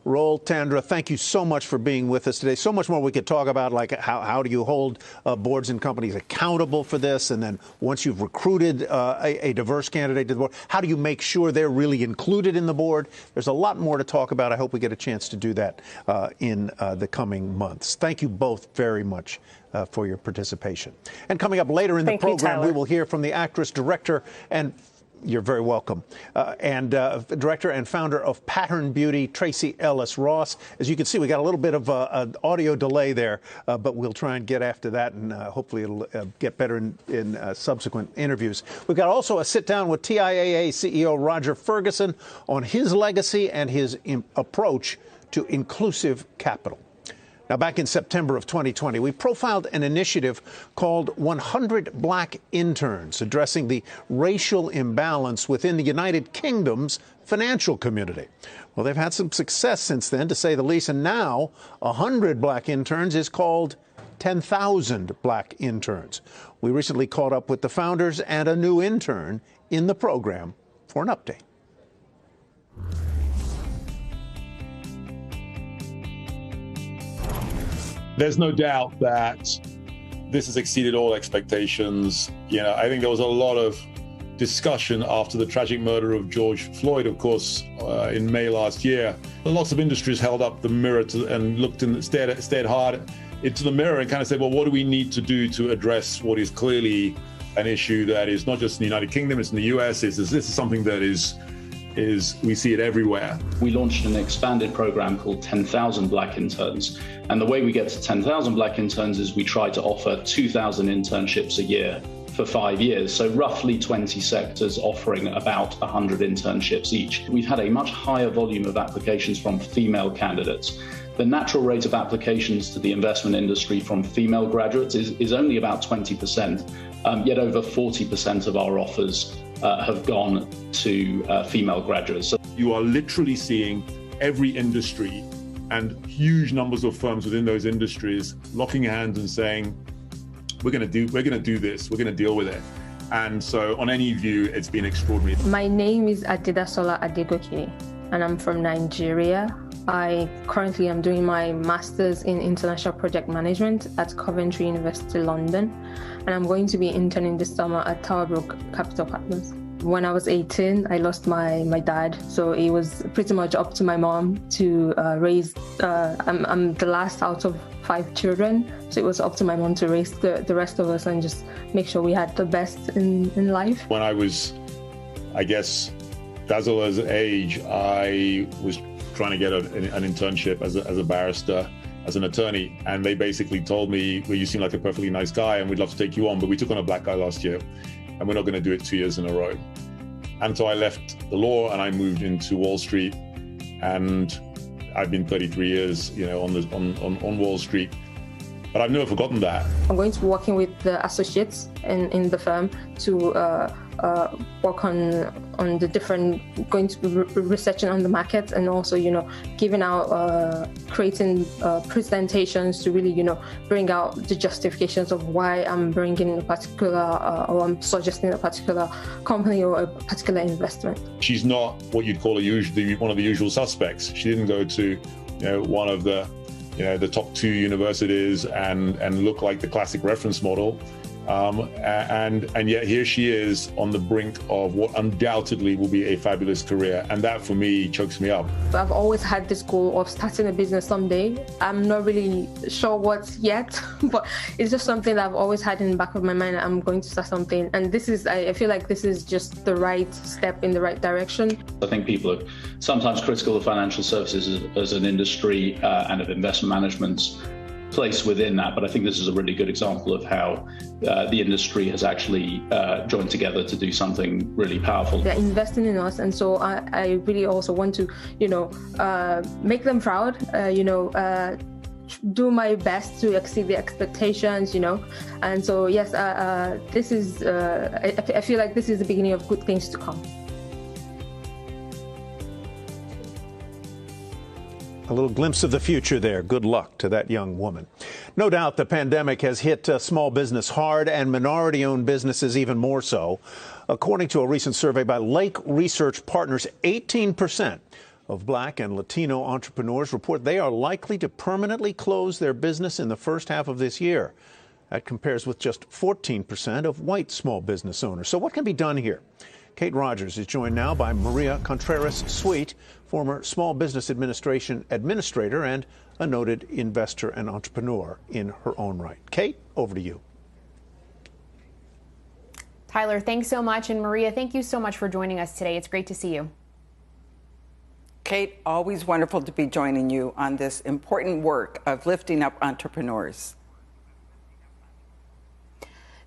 Roel, Tandra, thank you so much for being with us today. So much more we could talk about, like how do you hold boards and companies accountable for this? And then once you've recruited a diverse candidate to the board, how do you make sure they're really included in the board? There's a lot more to talk about. I hope we get a chance to do that in the coming months. Thank you both very much for your participation. And coming up later in the program, we will hear from the actress, director, and you're very welcome. Director and founder of Pattern Beauty, Tracee Ellis Ross. As you can see, we got a little bit of an audio delay there, but we'll try and get after that, and hopefully it'll get better in subsequent interviews. We've got also a sit-down with TIAA CEO Roger Ferguson on his legacy and his approach to inclusive capital. Now, back in September of 2020, we profiled an initiative called 100 Black Interns, addressing the racial imbalance within the United Kingdom's financial community. Well, they've had some success since then, to say the least, and now 100 Black Interns is called 10,000 Black Interns. We recently caught up with the founders and a new intern in the program for an update. There's no doubt that this has exceeded all expectations. You know, I think there was a lot of discussion after the tragic murder of George Floyd, of course, in May last year. Lots of industries held up the mirror and looked and stared hard into the mirror and kind of said, well, what do we need to do to address what is clearly an issue that is not just in the United Kingdom, it's in the US. This is something that is we see it everywhere. We launched an expanded program called 10,000 Black Interns. And the way we get to 10,000 Black Interns is we try to offer 2,000 internships a year for 5 years. So roughly 20 sectors offering about 100 internships each. We've had a much higher volume of applications from female candidates. The natural rate of applications to the investment industry from female graduates is only about 20%, yet over 40% of our offers have gone to female graduates. So you are literally seeing every industry and huge numbers of firms within those industries locking hands and saying, we're going to do this, we're going to deal with it. And so on any view, it's been extraordinary. My name is Adedasola Adegoke, and I'm from Nigeria. I currently am doing my master's in international project management at Coventry University, London, and I'm going to be interning this summer at Towerbrook Capital Partners. When I was 18, I lost my dad, so it was pretty much up to my mom to raise. I'm the last out of 5 children, so it was up to my mom to raise the rest of us and just make sure we had the best in life. When I was, I guess, Dazola's age, I was trying to get an internship as a barrister, as an attorney, and they basically told me, well, you seem like a perfectly nice guy and we'd love to take you on, but we took on a black guy last year and we're not going to do it 2 years in a row. And so I left the law and I moved into Wall Street, and I've been 33 years, you know, on Wall Street. But I've never forgotten that. I'm going to be working with the associates in the firm to work on the different, going to be researching on the market, and also, you know, giving out, creating presentations to really, you know, bring out the justifications of why I'm bringing a particular, or I'm suggesting a particular company or a particular investment. She's not what you'd call one of the usual suspects. She didn't go to, you know, one of the top 2 universities and look like the classic reference model. And yet here she is on the brink of what undoubtedly will be a fabulous career. And that for me chokes me up. I've always had this goal of starting a business someday. I'm not really sure what yet, but it's just something that I've always had in the back of my mind. I'm going to start something. And this is, I feel like this is just the right step in the right direction. I think people are sometimes critical of financial services as an industry and of investment management's place within that, but I think this is a really good example of how the industry has actually joined together to do something really powerful. They're investing in us, and so I really also want to, you know, make them proud, you know, do my best to exceed the expectations, you know, and so yes, this is, I feel like this is the beginning of good things to come. A little glimpse of the future there. Good luck to that young woman. No doubt the pandemic has hit small business hard and minority-owned businesses even more so. According to a recent survey by Lake Research Partners, 18% of Black and Latino entrepreneurs report they are likely to permanently close their business in the first half of this year. That compares with just 14% of white small business owners. So what can be done here? Kate Rogers is joined now by Maria Contreras-Sweet, former Small Business Administration administrator and a noted investor and entrepreneur in her own right. Kate, over to you. Tyler, thanks so much. And Maria, thank you so much for joining us today. It's great to see you. Kate, always wonderful to be joining you on this important work of lifting up entrepreneurs.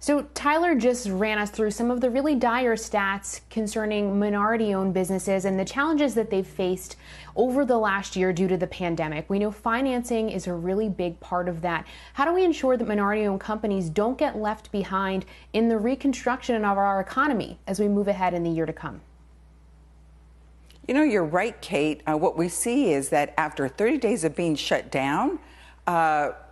So Tyler just ran us through some of the really dire stats concerning minority-owned businesses and the challenges that they've faced over the last year due to the pandemic. We know financing is a really big part of that. How do we ensure that minority-owned companies don't get left behind in the reconstruction of our economy as we move ahead in the year to come? You know, you're right, Kate. What we see is that after 30 days of being shut down,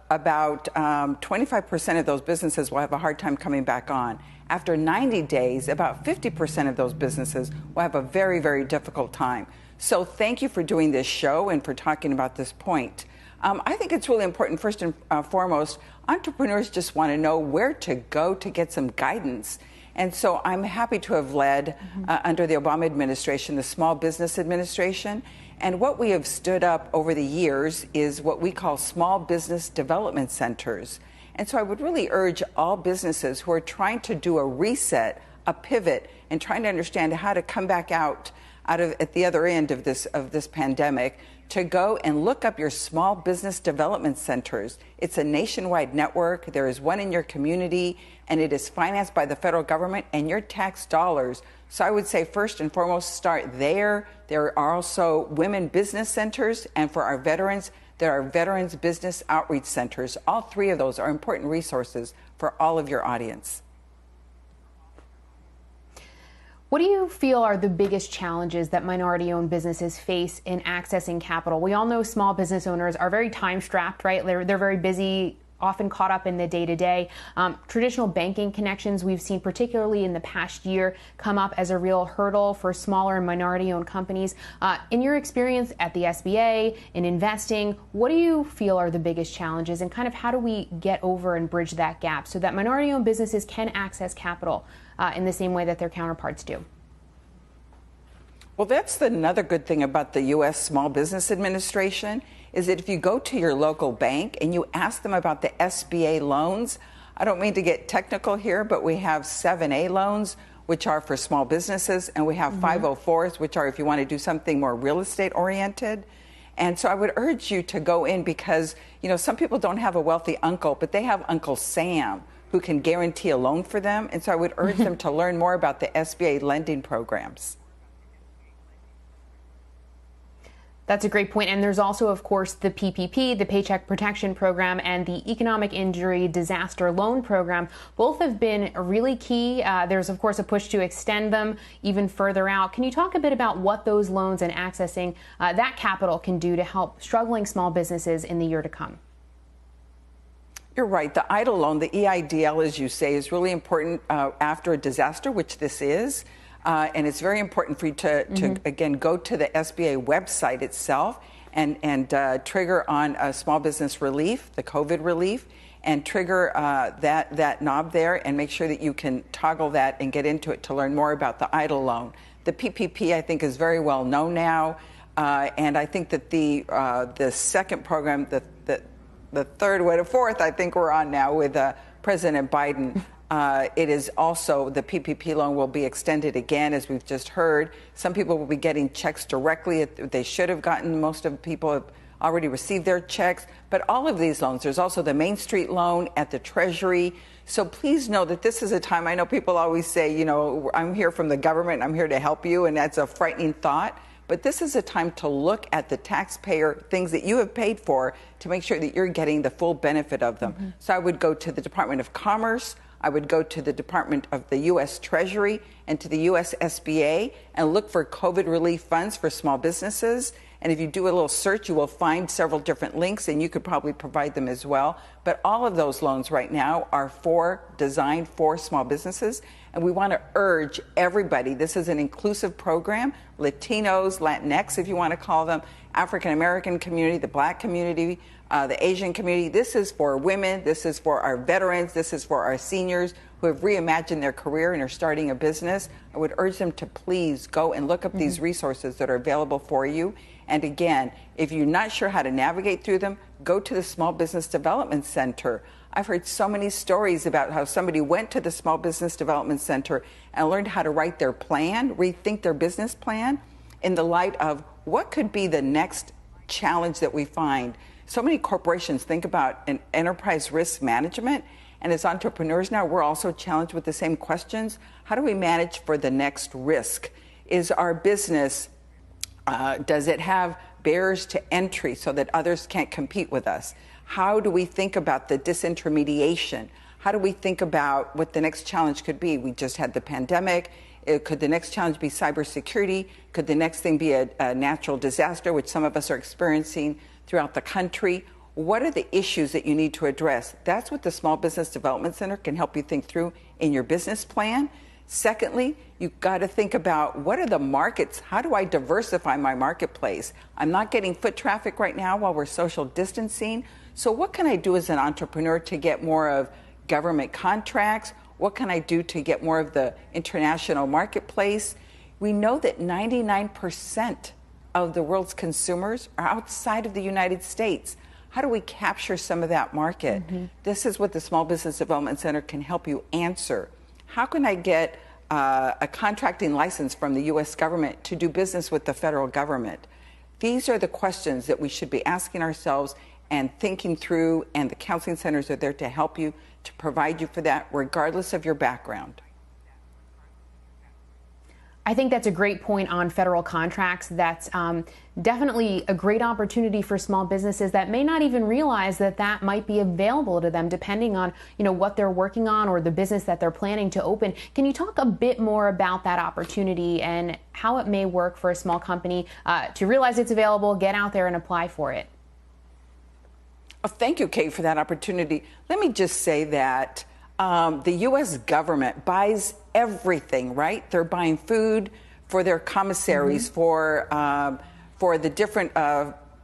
about 25% of those businesses will have a hard time coming back on. After 90 days, about 50% of those businesses will have a very, very difficult time. So thank you for doing this show and for talking about this point. I think it's really important, first and foremost, entrepreneurs just want to know where to go to get some guidance. And so I'm happy to have led, under the Obama administration, the Small Business Administration. And what we have stood up over the years is what we call small business development centers. And so I would really urge all businesses who are trying to do a reset, a pivot, and trying to understand how to come back out of at the other end of this pandemic, to go and look up your small business development centers. It's a nationwide network. There is one in your community, and it is financed by the federal government and your tax dollars. So I would say first and foremost, start there. There are also women business centers, and for our veterans, there are veterans business outreach centers. All three of those are important resources for all of your audience. What do you feel are the biggest challenges that minority-owned businesses face in accessing capital? We all know small business owners are very time-strapped, right? They're very busy, often caught up in the day-to-day. Traditional banking connections we've seen, particularly in the past year, come up as a real hurdle for smaller and minority-owned companies. In your experience at the SBA, in investing, what do you feel are the biggest challenges, and kind of how do we get over and bridge that gap so that minority-owned businesses can access capital in the same way that their counterparts do? Well, that's another good thing about the U.S. Small Business Administration, is that if you go to your local bank and you ask them about the SBA loans, I don't mean to get technical here, but we have 7A loans, which are for small businesses, and we have 504s, which are if you want to do something more real estate oriented. And so I would urge you to go in because, you know, some people don't have a wealthy uncle, but they have Uncle Sam who can guarantee a loan for them. And so I would urge them to learn more about the SBA lending programs. That's a great point. And there's also, of course, the PPP, the Paycheck Protection Program, and the Economic Injury Disaster Loan Program. Both have been really key. There's, of course, a push to extend them even further out. Can you talk a bit about what those loans and accessing that capital can do to help struggling small businesses in the year to come? You're right. The EIDL loan, the EIDL, as you say, is really important after a disaster, which this is. And it's very important for you to again, go to the SBA website itself and trigger on small business relief, the COVID relief, and trigger that knob there and make sure that you can toggle that and get into it to learn more about the EIDL loan. The PPP, I think, is very well known now. And I think that the second program, the third, the fourth, I think we're on now with President Biden. It is also, the PPP loan will be extended again, as we've just heard. Some people will be getting checks directly. They should have gotten, most of the people have already received their checks. But all of these loans, there's also the Main Street loan at the Treasury. So please know that this is a time, I know people always say, you know, I'm here from the government, I'm here to help you, and that's a frightening thought. But this is a time to look at the taxpayer things that you have paid for to make sure that you're getting the full benefit of them. So I would go to the Department of Commerce, I would go to the Department of the U.S. Treasury and to the U.S. SBA and look for COVID relief funds for small businesses. And if you do a little search, you will find several different links, and you could probably provide them as well. But all of those loans right now are designed for small businesses. And we want to urge everybody, this is an inclusive program, Latinos, Latinx, if you want to call them, African American community, the Black community, the Asian community. This is for women. This is for our veterans. This is for our seniors who have reimagined their career and are starting a business. I would urge them to please go and look up these resources that are available for you. And again, if you're not sure how to navigate through them, go to the Small Business Development Center. I've heard so many stories about how somebody went to the Small Business Development Center and learned how to write their plan, rethink their business plan in the light of what could be the next challenge that we find. So many corporations think about an enterprise risk management, and as entrepreneurs now, we're also challenged with the same questions. How do we manage for the next risk? Is our business, does it have barriers to entry so that others can't compete with us? How do we think about the disintermediation? How do we think about what the next challenge could be? We just had the pandemic. Could the next challenge be cybersecurity? Could the next thing be a natural disaster, which some of us are experiencing throughout the country? What are the issues that you need to address? That's what the Small Business Development Center can help you think through in your business plan. Secondly, you've got to think about what are the markets? How do I diversify my marketplace? I'm not getting foot traffic right now while we're social distancing. So what can I do as an entrepreneur to get more of government contracts? What can I do to get more of the international marketplace? We know that 99% of the world's consumers are outside of the United States. How do we capture some of that market? This is what the Small Business Development Center can help you answer. How can I get a contracting license from the U.S. government to do business with the federal government? These are the questions that we should be asking ourselves and thinking through, and the counseling centers are there to help you, to provide you for that, regardless of your background. I think that's a great point on federal contracts. That's definitely a great opportunity for small businesses that may not even realize that that might be available to them, depending on what they're working on or the business that they're planning to open. Can you talk a bit more about that opportunity and how it may work for a small company to realize it's available, get out there and apply for it? Oh, thank you, Kate, for that opportunity. Let me just say that the U.S. government buys everything, right? They're buying food for their commissaries, for the different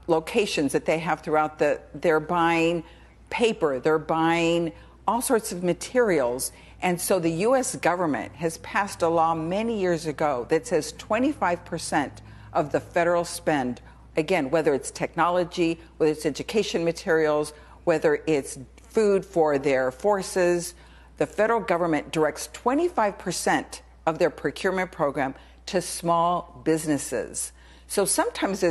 locations that they have throughout they're buying paper, they're buying all sorts of materials. And so the U.S. government has passed a law many years ago that says 25% of the federal spend, again, whether it's technology, whether it's education materials, whether it's food for their forces, the federal government directs 25% of their procurement program to small businesses. So sometimes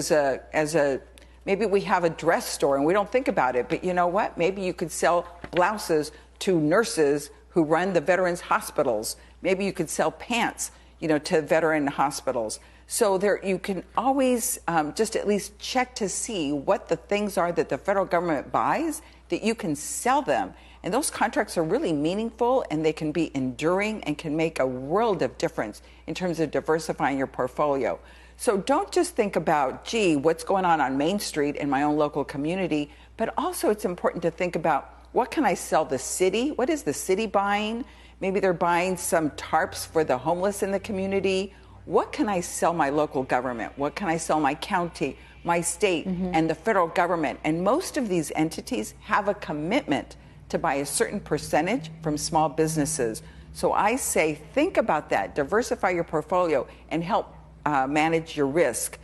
maybe we have a dress store and we don't think about it, but you know what? Maybe you could sell blouses to nurses who run the veterans hospitals. Maybe you could sell pants, to veteran hospitals. So you can always just at least check to see what the things are that the federal government buys, that you can sell them. And those contracts are really meaningful, and they can be enduring and can make a world of difference in terms of diversifying your portfolio. So don't just think about, what's going on Main Street in my own local community, but also it's important to think about, what can I sell the city? What is the city buying? Maybe they're buying some tarps for the homeless in the community. What can I sell my local government? What can I sell my county, my state, and the federal government? And most of these entities have a commitment to buy a certain percentage from small businesses. So I say, think about that, diversify your portfolio, and help manage your risk.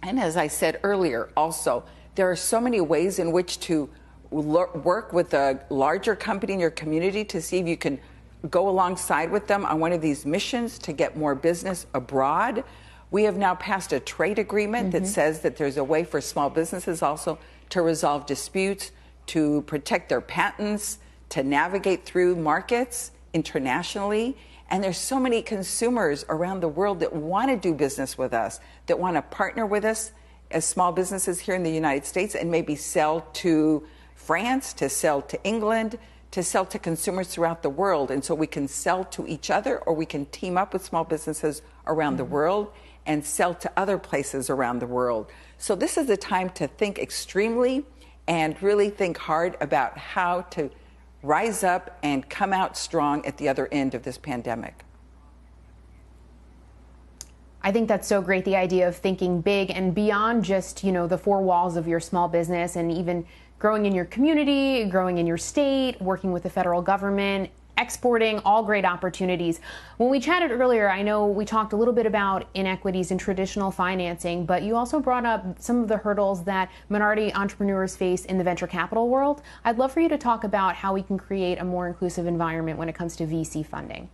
And as I said earlier, also, there are so many ways in which to work with a larger company in your community to see if you can go alongside with them on one of these missions to get more business abroad. We have now passed a trade agreement that says that there's a way for small businesses also to resolve disputes, to protect their patents, to navigate through markets internationally. And there's so many consumers around the world that want to do business with us, that want to partner with us as small businesses here in the United States and maybe sell to France, to sell to England, to sell to consumers throughout the world. And so we can sell to each other, or we can team up with small businesses around the world and sell to other places around the world. So this is the time to think extremely and really think hard about how to rise up and come out strong at the other end of this pandemic. I think that's so great, the idea of thinking big and beyond just, the four walls of your small business, and even growing in your community, growing in your state, working with the federal government, exporting, all great opportunities. When we chatted earlier, I know we talked a little bit about inequities in traditional financing, but you also brought up some of the hurdles that minority entrepreneurs face in the venture capital world. I'd love for you to talk about how we can create a more inclusive environment when it comes to VC funding.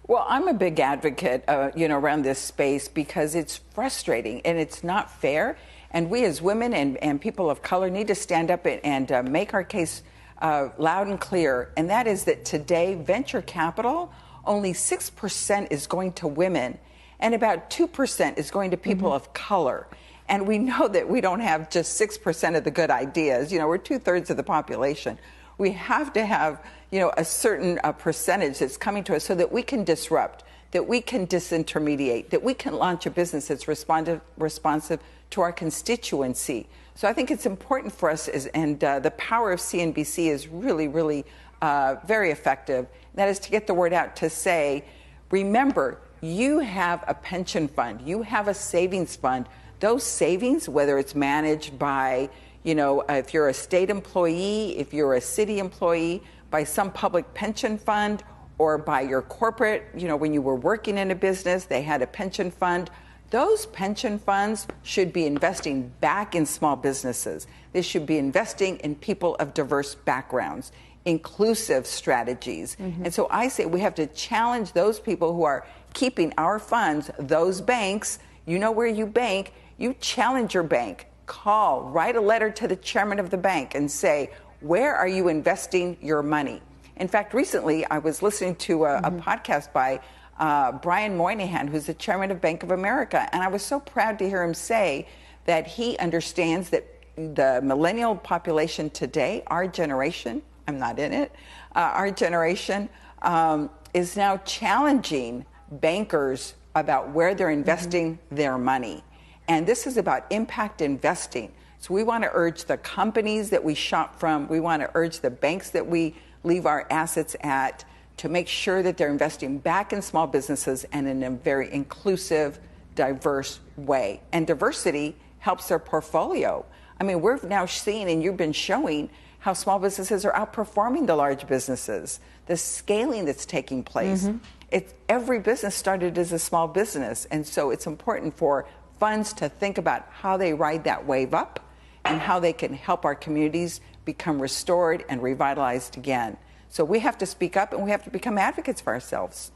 Well, I'm a big advocate, around this space, because it's frustrating and it's not fair. And we as women and people of color need to stand up and make our case loud and clear. And that is that today, venture capital, only 6% is going to women, and about 2% is going to people of color. And we know that we don't have just 6% of the good ideas. We're 2/3 of the population. We have to have, a certain percentage that's coming to us so that we can disrupt, that we can disintermediate, that we can launch a business that's responsive to our constituency. So I think it's important for us, and the power of CNBC is really, really very effective. That is to get the word out to say, remember, you have a pension fund, you have a savings fund. Those savings, whether it's managed by, if you're a state employee, if you're a city employee, by some public pension fund, or by your corporate, when you were working in a business, they had a pension fund. Those pension funds should be investing back in small businesses. They should be investing in people of diverse backgrounds, inclusive strategies. And so I say we have to challenge those people who are keeping our funds, those banks. You know where you bank, you challenge your bank. Call, write a letter to the chairman of the bank and say, where are you investing your money? In fact, recently I was listening to a podcast by Brian Moynihan, who's the chairman of Bank of America. And I was so proud to hear him say that he understands that the millennial population today, our generation, I'm not in it, our generation is now challenging bankers about where they're investing their money. And this is about impact investing. So we want to urge the companies that we shop from, we want to urge the banks that we leave our assets at to make sure that they're investing back in small businesses and in a very inclusive, diverse way. And diversity helps their portfolio. I mean, we're now seeing, and you've been showing, how small businesses are outperforming the large businesses, the scaling that's taking place. Every business started as a small business. And so it's important for funds to think about how they ride that wave up and how they can help our communities become restored and revitalized again. So we have to speak up and we have to become advocates for ourselves.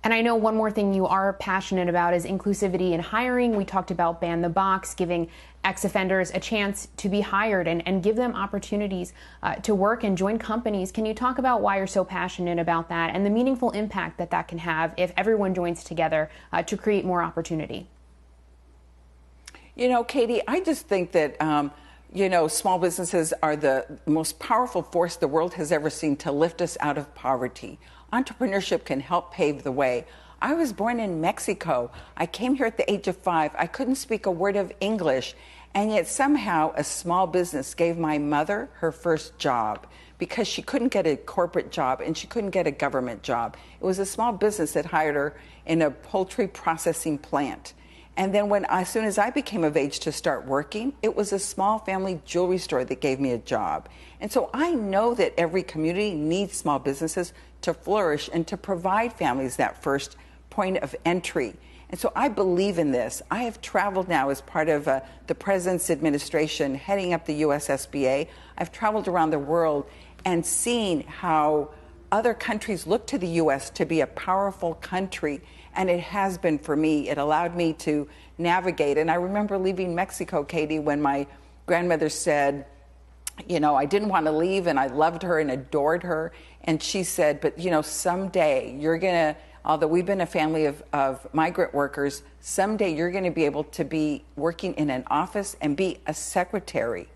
And I know one more thing you are passionate about is inclusivity in hiring. We talked about Ban the Box, giving ex-offenders a chance to be hired and give them opportunities to work and join companies. Can you talk about why you're so passionate about that and the meaningful impact that that can have if everyone joins together to create more opportunity? Katie, I just think that, small businesses are the most powerful force the world has ever seen to lift us out of poverty. Entrepreneurship can help pave the way. I was born in Mexico. I came here at the age of 5. I couldn't speak a word of English. And yet somehow a small business gave my mother her first job because she couldn't get a corporate job and she couldn't get a government job. It was a small business that hired her in a poultry processing plant. And then as soon as I became of age to start working, it was a small family jewelry store that gave me a job. And so I know that every community needs small businesses to flourish and to provide families that first point of entry. And so I believe in this. I have traveled now as part of the President's administration heading up the U.S. SBA. I've traveled around the world and seen how other countries look to the U.S. to be a powerful country. And it has been for me. It allowed me to navigate. And I remember leaving Mexico, Katie, when my grandmother said, I didn't want to leave and I loved her and adored her. And she said, but, someday you're going to, although we've been a family of migrant workers, someday you're going to be able to be working in an office and be a secretary.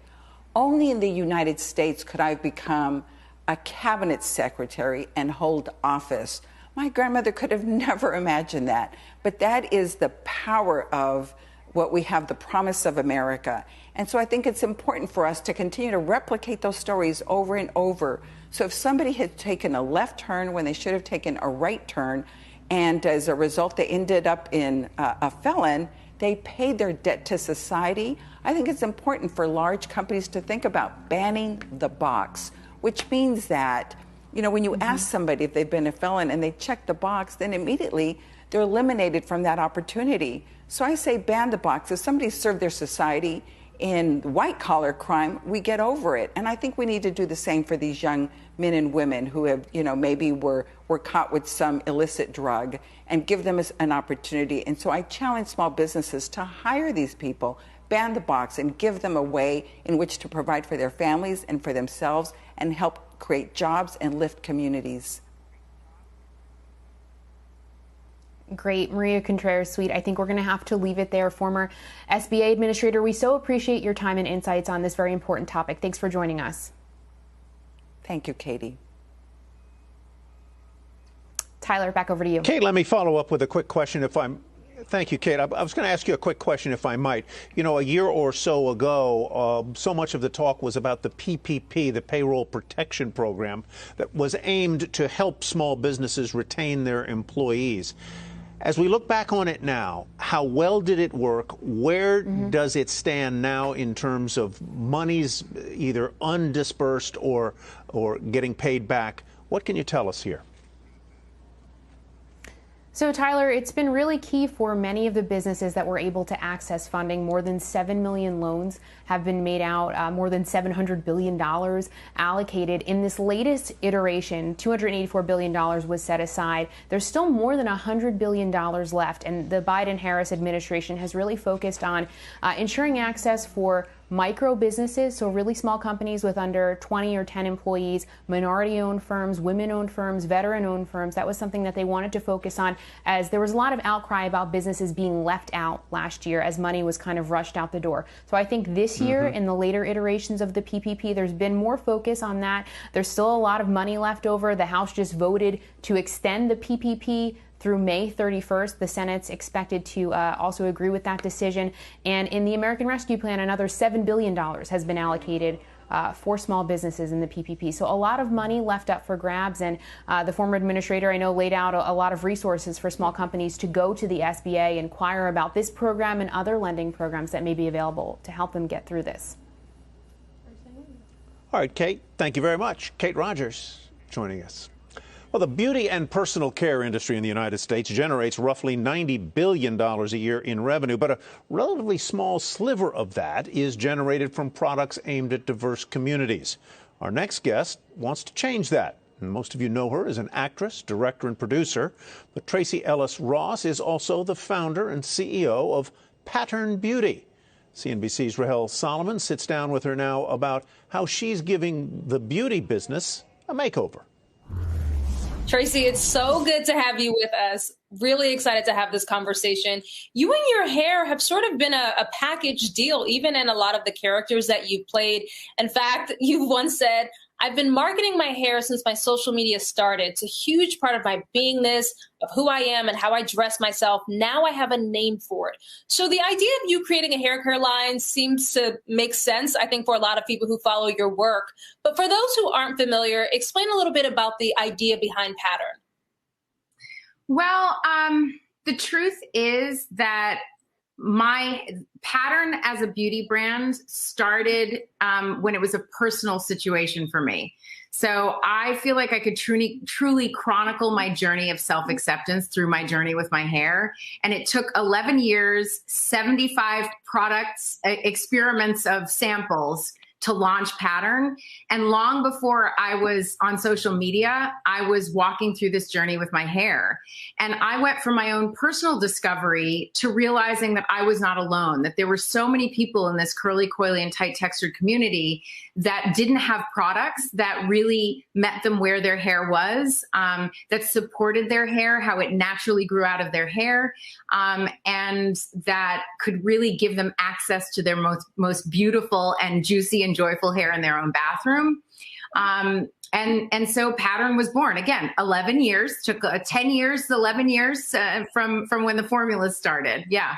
Only in the United States could I become a cabinet secretary and hold office. My grandmother could have never imagined that. But that is the power of what we have, the promise of America. And so I think it's important for us to continue to replicate those stories over and over. So if somebody had taken a left turn when they should have taken a right turn, and as a result they ended up in a felon, they paid their debt to society. I think it's important for large companies to think about banning the box, which means that when you ask somebody if they've been a felon and they check the box, then immediately they're eliminated from that opportunity. So I say ban the box. If somebody served their society in white-collar crime, we get over it. And I think we need to do the same for these young men and women who have, maybe were caught with some illicit drug and give them an opportunity. And so I challenge small businesses to hire these people, ban the box, and give them a way in which to provide for their families and for themselves and help create jobs and lift communities. Great. Maria Contreras-Sweet, I think we're going to have to leave it there. Former SBA administrator, we so appreciate your time and insights on this very important topic. Thanks for joining us. Thank you, Katie. Tyler, back over to you. Kate, let me follow up with a quick question, if I'm Thank you, Kate. I was going to ask you a quick question, if I might. You know, a year or so ago, so much of the talk was about the PPP, the Payroll Protection Program, that was aimed to help small businesses retain their employees. As we look back on it now, how well did it work? Where does it stand now in terms of monies either undispersed or getting paid back? What can you tell us here? So, Tyler, it's been really key for many of the businesses that were able to access funding. More than 7 million loans have been made out, more than $700 billion allocated. In this latest iteration, $284 billion was set aside. There's still more than $100 billion left, and the Biden-Harris administration has really focused on ensuring access for micro businesses, so really small companies with under 20 or 10 employees, minority-owned firms, women-owned firms, veteran-owned firms. That was something that they wanted to focus on, as there was a lot of outcry about businesses being left out last year as money was kind of rushed out the door. So I think this year, in the later iterations of the PPP, there's been more focus on that. There's still a lot of money left over. The House just voted to extend the PPP through May 31st. The Senate's expected to also agree with that decision. And in the American Rescue Plan, another $7 billion has been allocated for small businesses in the PPP. So a lot of money left up for grabs. And the former administrator, I know, laid out a lot of resources for small companies to go to the SBA, inquire about this program and other lending programs that may be available to help them get through this. All right, Kate, thank you very much. Kate Rogers joining us. Well, the beauty and personal care industry in the United States generates roughly $90 billion a year in revenue, but a relatively small sliver of that is generated from products aimed at diverse communities. Our next guest wants to change that. And most of you know her as an actress, director, and producer. But Tracee Ellis Ross is also the founder and CEO of Pattern Beauty. CNBC's Roel Solomon sits down with her now about how she's giving the beauty business a makeover. Tracee, it's so good to have you with us. Really excited to have this conversation. You and your hair have sort of been a package deal, even in a lot of the characters that you've played. In fact, you once said, I've been marketing my hair since my social media started. It's a huge part of my beingness, of who I am and how I dress myself. Now I have a name for it. So the idea of you creating a hair care line seems to make sense, I think, for a lot of people who follow your work. But for those who aren't familiar, explain a little bit about the idea behind Pattern. Well, the truth is that my Pattern as a beauty brand started when it was a personal situation for me. So I feel like I could truly chronicle my journey of self-acceptance through my journey with my hair. And it took 11 years, 75 products, experiments of samples to launch Pattern. And long before I was on social media, I was walking through this journey with my hair. And I went from my own personal discovery to realizing that I was not alone, that there were so many people in this curly, coily, and tight textured community that didn't have products that really met them where their hair was, that supported their hair, how it naturally grew out of their hair, and that could really give them access to their most beautiful and juicy and joyful hair in their own bathroom. And so Pattern was born. Again, 11 years, took 10 years, 11 years from when the formula started. Yeah.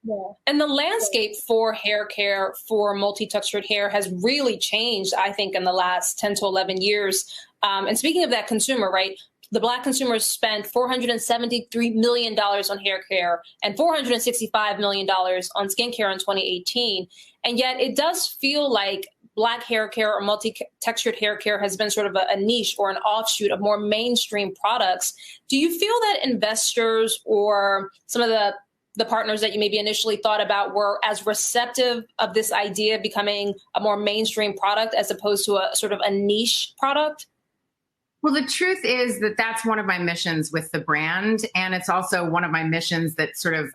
Yeah. And the landscape for hair care, for multi-textured hair, has really changed, I think, in the last 10 to 11 years. And speaking of that consumer, right, the Black consumers spent $473 million on hair care and $465 million on skincare in 2018. And yet it does feel like Black hair care or multi-textured hair care has been sort of a niche or an offshoot of more mainstream products. Do you feel that investors or some of the partners that you maybe initially thought about were as receptive of this idea becoming a more mainstream product as opposed to a sort of a niche product? Well, the truth is that that's one of my missions with the brand. And it's also one of my missions that sort of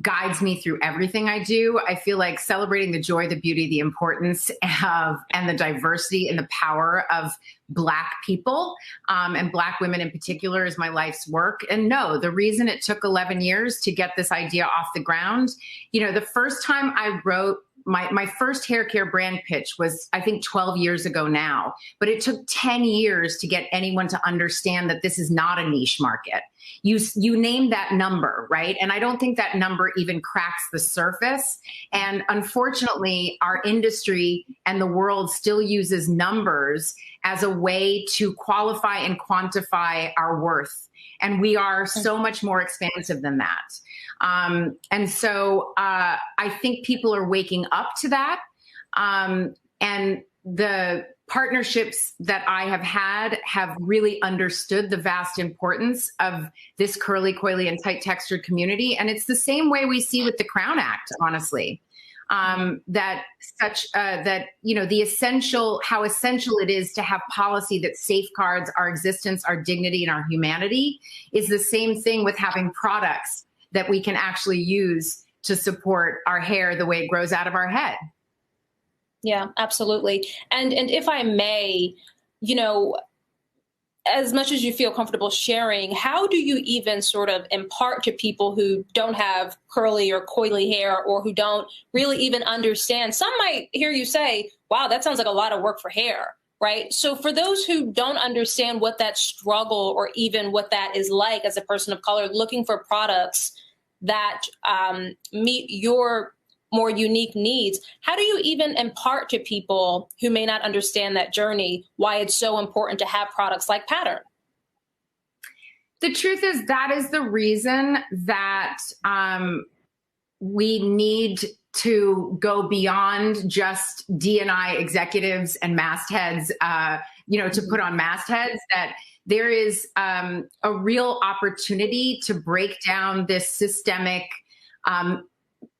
guides me through everything I do. I feel like celebrating the joy, the beauty, the importance of, and the diversity and the power of Black people and Black women in particular is my life's work. And no, the reason it took 11 years to get this idea off the ground, you know, the first time I wrote my first hair care brand pitch was, I think, 12 years ago now, but it took 10 years to get anyone to understand that this is not a niche market. You name that number, right? And I don't think that number even cracks the surface. And unfortunately, our industry and the world still uses numbers as a way to qualify and quantify our worth. And we are so much more expansive than that. And so I think people are waking up to that. And the partnerships that I have had have really understood the vast importance of this curly, coily, and tight textured community. And it's the same way we see with the Crown Act, honestly. That the essential, how essential it is to have policy that safeguards our existence, our dignity, and our humanity is the same thing with having products that we can actually use to support our hair the way it grows out of our head. Yeah, absolutely. And if I may, as much as you feel comfortable sharing, how do you even sort of impart to people who don't have curly or coily hair or who don't really even understand? Some might hear you say, wow, that sounds like a lot of work for hair, right? So for those who don't understand what that struggle or even what that is like as a person of color, looking for products that meet your more unique needs, how do you even impart to people who may not understand that journey why it's so important to have products like Pattern? The truth is that is the reason that we need to go beyond just D&I executives and mastheads, to put on mastheads, that there is a real opportunity to break down this systemic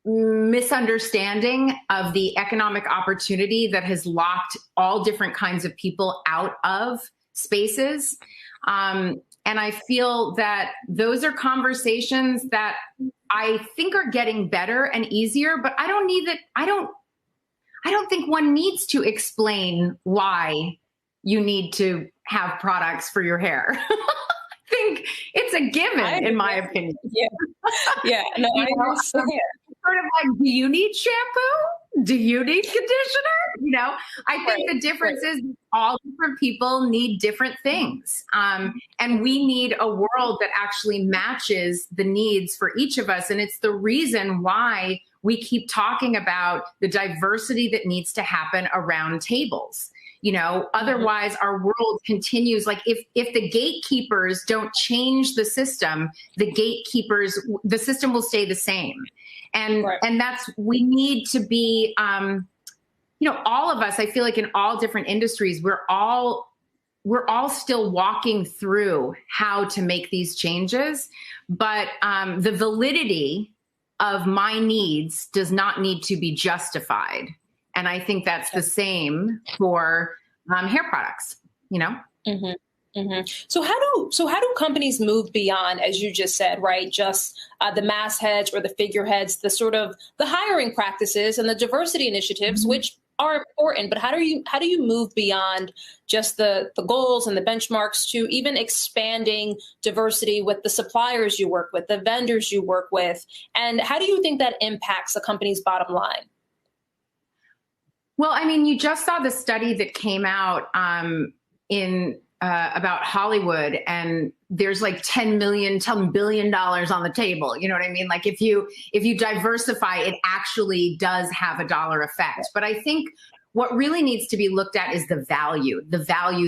misunderstanding of the economic opportunity that has locked all different kinds of people out of spaces. And I feel that those are conversations that I think are getting better and easier, but I don't think one needs to explain why you need to have products for your hair. I think it's a given, in my opinion. Yeah. No, I understand. Sort of like, do you need shampoo? Do you need conditioner? I think the difference is all different people need different things. And we need a world that actually matches the needs for each of us. And it's the reason why we keep talking about the diversity that needs to happen around tables. Otherwise our world continues. Like if the gatekeepers don't change the system, the system will stay the same. And we need to be, all of us, I feel like in all different industries, we're all still walking through how to make these changes. But the validity of my needs does not need to be justified. And I think that's the same for hair products, Mm-hmm. Mm-hmm. So how do companies move beyond, as you just said, right? Just the mastheads or the figureheads, the sort of the hiring practices and the diversity initiatives, which are important. But how do you move beyond just the goals and the benchmarks to even expanding diversity with the suppliers you work with, the vendors you work with? And how do you think that impacts a company's bottom line? Well, I mean, you just saw the study that came out about Hollywood, and there's like $10 billion on the table. You know what I mean? Like if you diversify, it actually does have a dollar effect. But I think what really needs to be looked at is the value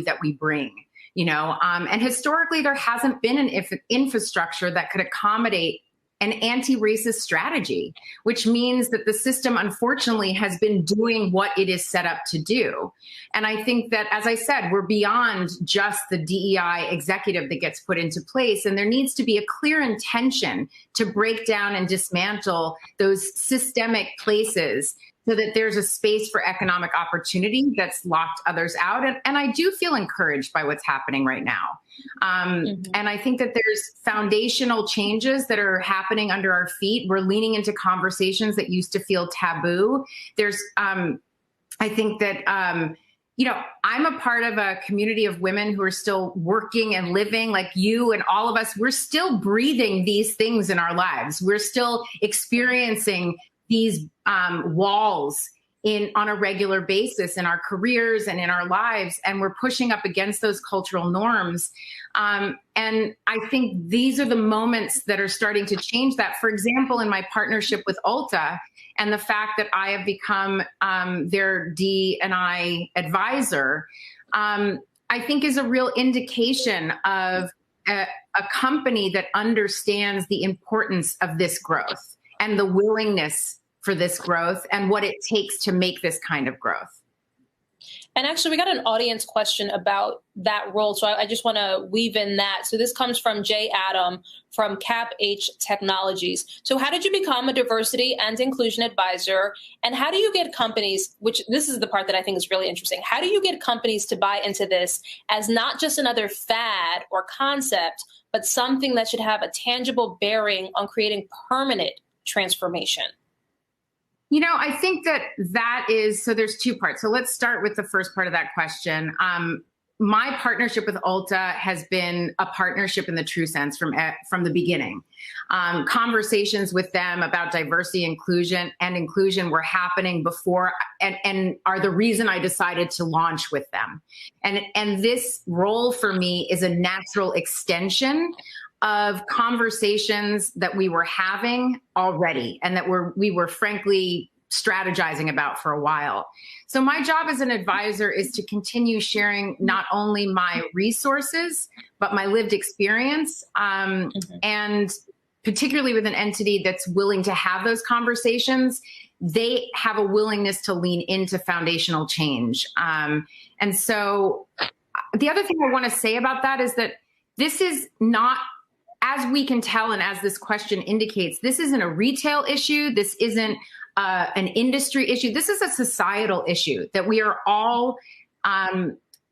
that we bring. And historically, there hasn't been an infrastructure that could accommodate an anti-racist strategy, which means that the system, unfortunately, has been doing what it is set up to do. And I think that, as I said, we're beyond just the DEI executive that gets put into place. And there needs to be a clear intention to break down and dismantle those systemic places so that there's a space for economic opportunity that's locked others out. And I do feel encouraged by what's happening right now. And I think that there's foundational changes that are happening under our feet. We're leaning into conversations that used to feel taboo. There's, I think that, I'm a part of a community of women who are still working and living, like you and all of us. We're still breathing these things in our lives. We're still experiencing these walls on a regular basis in our careers and in our lives, and we're pushing up against those cultural norms. And I think these are the moments that are starting to change that. For example, in my partnership with Ulta and the fact that I have become their D&I advisor, I think is a real indication of a company that understands the importance of this growth and the willingness for this growth and what it takes to make this kind of growth. And actually, we got an audience question about that role. So I just want to weave in that. So this comes from Jay Adam from CapH Technologies. So how did you become a diversity and inclusion advisor? And how do you get companies, which this is the part that I think is really interesting. How do you get companies to buy into this as not just another fad or concept, but something that should have a tangible bearing on creating permanent transformation? You know, I think that is, so there's two parts. So let's start with the first part of that question. My partnership with Ulta has been a partnership in the true sense from the beginning. Conversations with them about diversity, inclusion were happening before and are the reason I decided to launch with them. And this role for me is a natural extension of conversations that we were having already and that we were frankly strategizing about for a while. So my job as an advisor is to continue sharing not only my resources, but my lived experience, and particularly with an entity that's willing to have those conversations, they have a willingness to lean into foundational change. And so the other thing I want to say about that is that this is not, as we can tell, and as this question indicates, this isn't a retail issue. This isn't an industry issue. This is a societal issue that we are all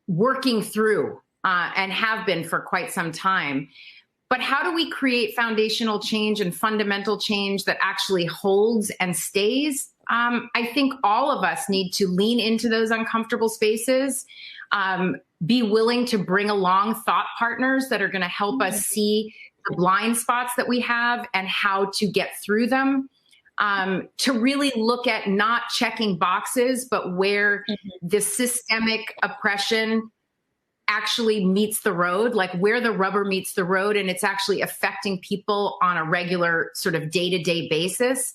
working through and have been for quite some time. But how do we create foundational change and fundamental change that actually holds and stays? I think all of us need to lean into those uncomfortable spaces, be willing to bring along thought partners that are going to help us see the blind spots that we have and how to get through them, to really look at not checking boxes, but where the systemic oppression actually meets the road, like where the rubber meets the road and it's actually affecting people on a regular sort of day-to-day basis,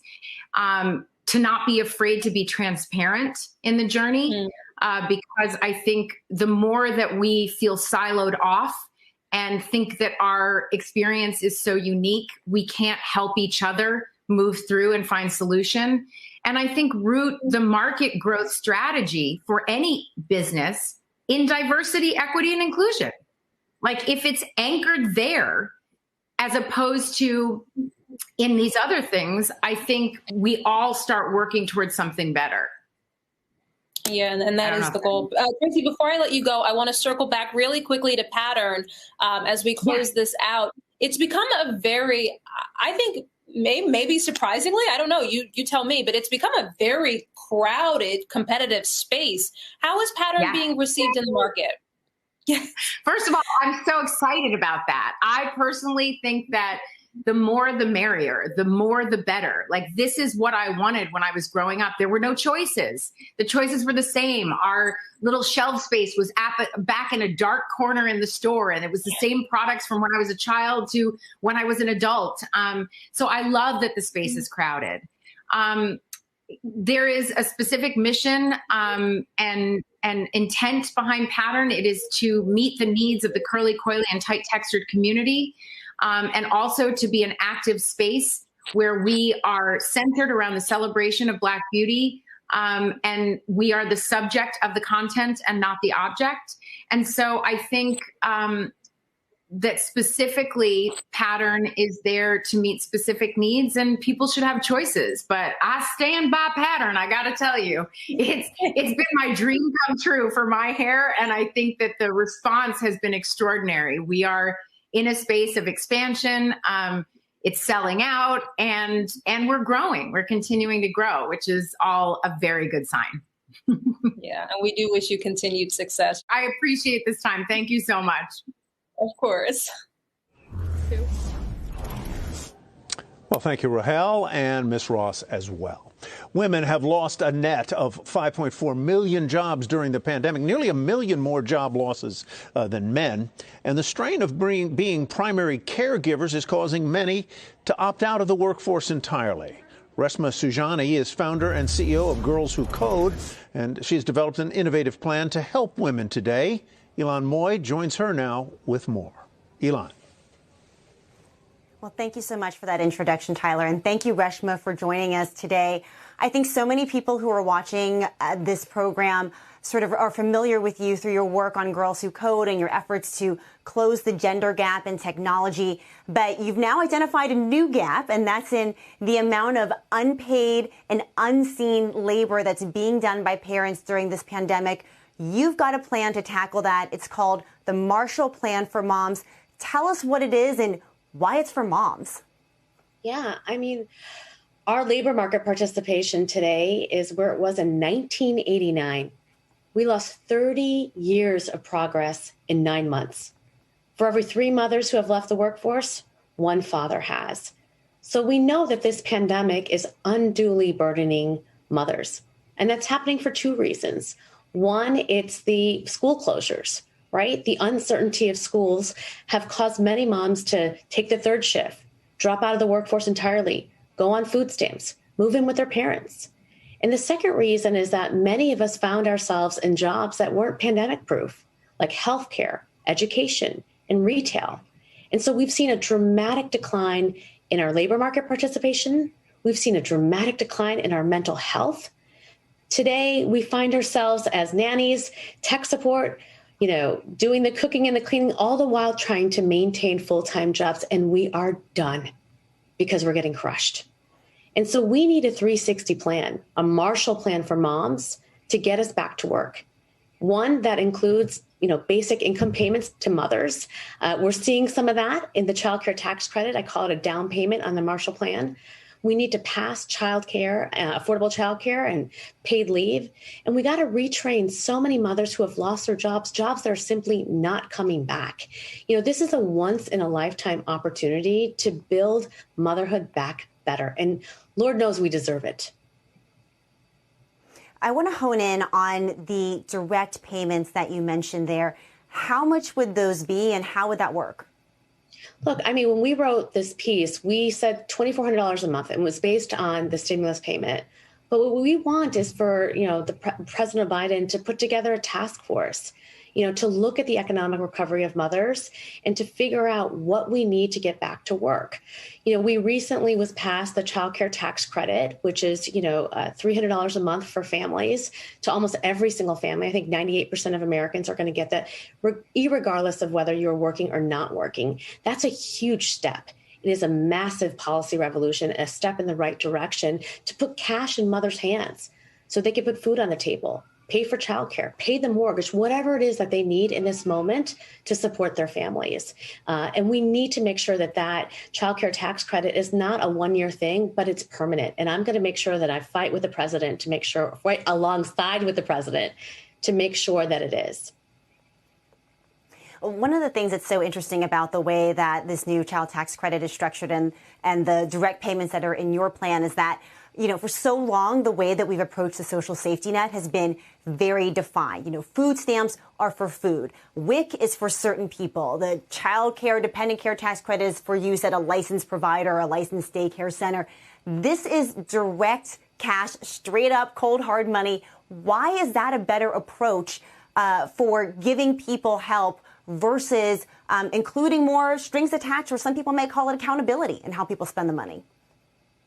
to not be afraid to be transparent in the journey, because I think the more that we feel siloed off and think that our experience is so unique, we can't help each other move through and find solution. And I think root the market growth strategy for any business in diversity, equity, and inclusion. Like if it's anchored there, as opposed to in these other things, I think we all start working towards something better. Yeah, and that is the goal. Tracee, before I let you go, I want to circle back really quickly to pattern as we close this out. It's become a very, I think, maybe surprisingly, I don't know, you tell me, but it's become a very crowded, competitive space. How is pattern being received in the market? First of all, I'm so excited about that. I personally think that the more the merrier, the more the better. Like this is what I wanted when I was growing up. There were no choices. The choices were the same. Our little shelf space was back in a dark corner in the store. And it was the same products from when I was a child to when I was an adult. So I love that the space is crowded. There is a specific mission and intent behind pattern. It is to meet the needs of the curly, coily, and tight textured community. And also to be an active space where we are centered around the celebration of Black beauty, and we are the subject of the content and not the object. And so I think that specifically pattern is there to meet specific needs, and people should have choices. But I stand by pattern. I got to tell you, it's been my dream come true for my hair, and I think that the response has been extraordinary. We are in a space of expansion. It's selling out and we're growing. We're continuing to grow, which is all a very good sign. Yeah, and we do wish you continued success. I appreciate this time. Thank you so much. Of course. Well, thank you, Roel, and Ms. Ross as well. Women have lost a net of 5.4 million jobs during the pandemic, nearly 1 million more job losses than men. And the strain of being primary caregivers is causing many to opt out of the workforce entirely. Reshma Saujani is founder and CEO of Girls Who Code, and she's developed an innovative plan to help women today. Ilan Moy joins her now with more. Ilan. Well, thank you so much for that introduction, Tyler. And thank you, Reshma, for joining us today. I think so many people who are watching this program sort of are familiar with you through your work on Girls Who Code and your efforts to close the gender gap in technology. But you've now identified a new gap, and that's in the amount of unpaid and unseen labor that's being done by parents during this pandemic. You've got a plan to tackle that. It's called the Marshall Plan for Moms. Tell us what it is and why it's for moms. Yeah, I mean, our labor market participation today is where it was in 1989. We lost 30 years of progress in 9 months. For every 3 mothers who have left the workforce, 1 father has. So we know that this pandemic is unduly burdening mothers. And that's happening for 2 reasons. One, it's the school closures, right? The uncertainty of schools have caused many moms to take the 3rd shift, drop out of the workforce entirely, go on food stamps, move in with their parents. And the second reason is that many of us found ourselves in jobs that weren't pandemic proof, like healthcare, education, and retail. And so we've seen a dramatic decline in our labor market participation. We've seen a dramatic decline in our mental health. Today, we find ourselves as nannies, tech support, doing the cooking and the cleaning, all the while trying to maintain full-time jobs. And we are done because we're getting crushed. And so we need a 360 plan, a Marshall Plan for moms to get us back to work. One that includes, basic income payments to mothers. We're seeing some of that in the child care tax credit. I call it a down payment on the Marshall Plan. We need to pass childcare, affordable childcare and paid leave. And we got to retrain so many mothers who have lost their jobs that are simply not coming back. This is a once in a lifetime opportunity to build motherhood back better. And Lord knows we deserve it. I want to hone in on the direct payments that you mentioned there. How much would those be and how would that work? Look, I mean, when we wrote this piece, we said $2,400 a month and was based on the stimulus payment. But what we want is for, President Biden to put together a task force, to look at the economic recovery of mothers and to figure out what we need to get back to work. We recently was passed the child care tax credit, which is, $300 a month for families to almost every single family. I think 98% of Americans are going to get that, regardless of whether you're working or not working. That's a huge step. It is a massive policy revolution, a step in the right direction to put cash in mothers' hands so they can put food on the table, pay for childcare, pay the mortgage, whatever it is that they need in this moment to support their families. And we need to make sure that that childcare tax credit is not a one-year thing, but it's permanent. And I'm going to make sure that I fight with the president to make sure, right alongside with the president, to make sure that it is. One of the things that's so interesting about the way that this new child tax credit is structured and the direct payments that are in your plan is that, for so long, the way that we've approached the social safety net has been very defined. Food stamps are for food. WIC is for certain people. The child care, dependent care tax credit is for use at a licensed provider or a licensed daycare center. This is direct cash, straight up cold hard money. Why is that a better approach for giving people help versus including more strings attached, or some people may call it accountability in how people spend the money?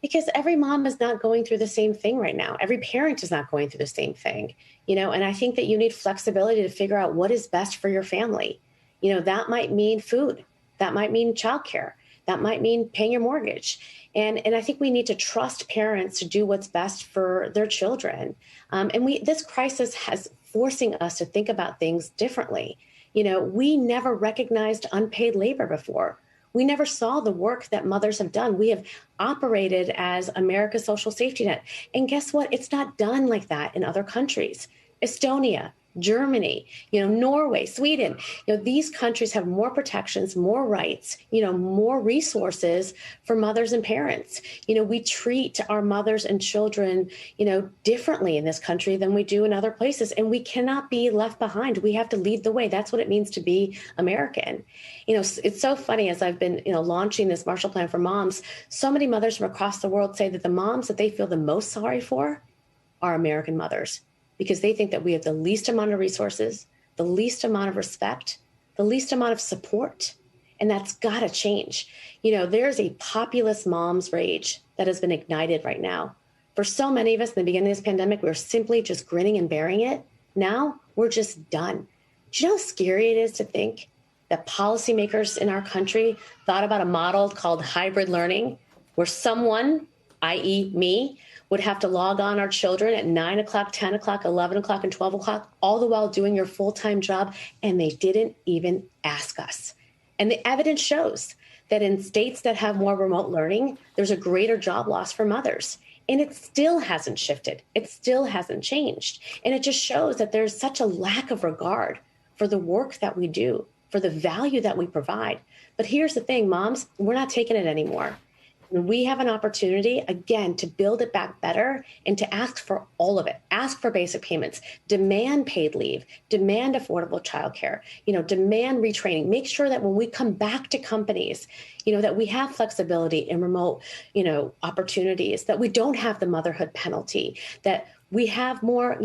Because every mom is not going through the same thing right now. Every parent is not going through the same thing, and I think that you need flexibility to figure out what is best for your family. That might mean food. That might mean childcare. That might mean paying your mortgage. And I think we need to trust parents to do what's best for their children. This crisis has forcing us to think about things differently. We never recognized unpaid labor before. We never saw the work that mothers have done. We have operated as America's social safety net. And guess what? It's not done like that in other countries. Estonia, Germany, Norway, Sweden, these countries have more protections, more rights, more resources for mothers and parents. We treat our mothers and children, differently in this country than we do in other places. And we cannot be left behind. We have to lead the way. That's what it means to be American. It's so funny as I've been, launching this Marshall Plan for moms, so many mothers from across the world say that the moms that they feel the most sorry for are American mothers, because they think that we have the least amount of resources, the least amount of respect, the least amount of support. And that's got to change. There's a populist mom's rage that has been ignited right now. For so many of us in the beginning of this pandemic, we were simply just grinning and bearing it. Now we're just done. Do you know how scary it is to think that policymakers in our country thought about a model called hybrid learning, where someone, i.e. me, would have to log on our children at 9 o'clock, 10 o'clock, 11 o'clock, and 12 o'clock, all the while doing your full-time job, and they didn't even ask us. And the evidence shows that in states that have more remote learning, there's a greater job loss for mothers. And it still hasn't shifted. It still hasn't changed. And it just shows that there's such a lack of regard for the work that we do, for the value that we provide. But here's the thing, moms, we're not taking it anymore. We have an opportunity, again, to build it back better and to ask for all of it. Ask for basic payments, demand paid leave, demand affordable childcare, demand retraining. Make sure that when we come back to companies, that we have flexibility in remote, opportunities, that we don't have the motherhood penalty, that we have more,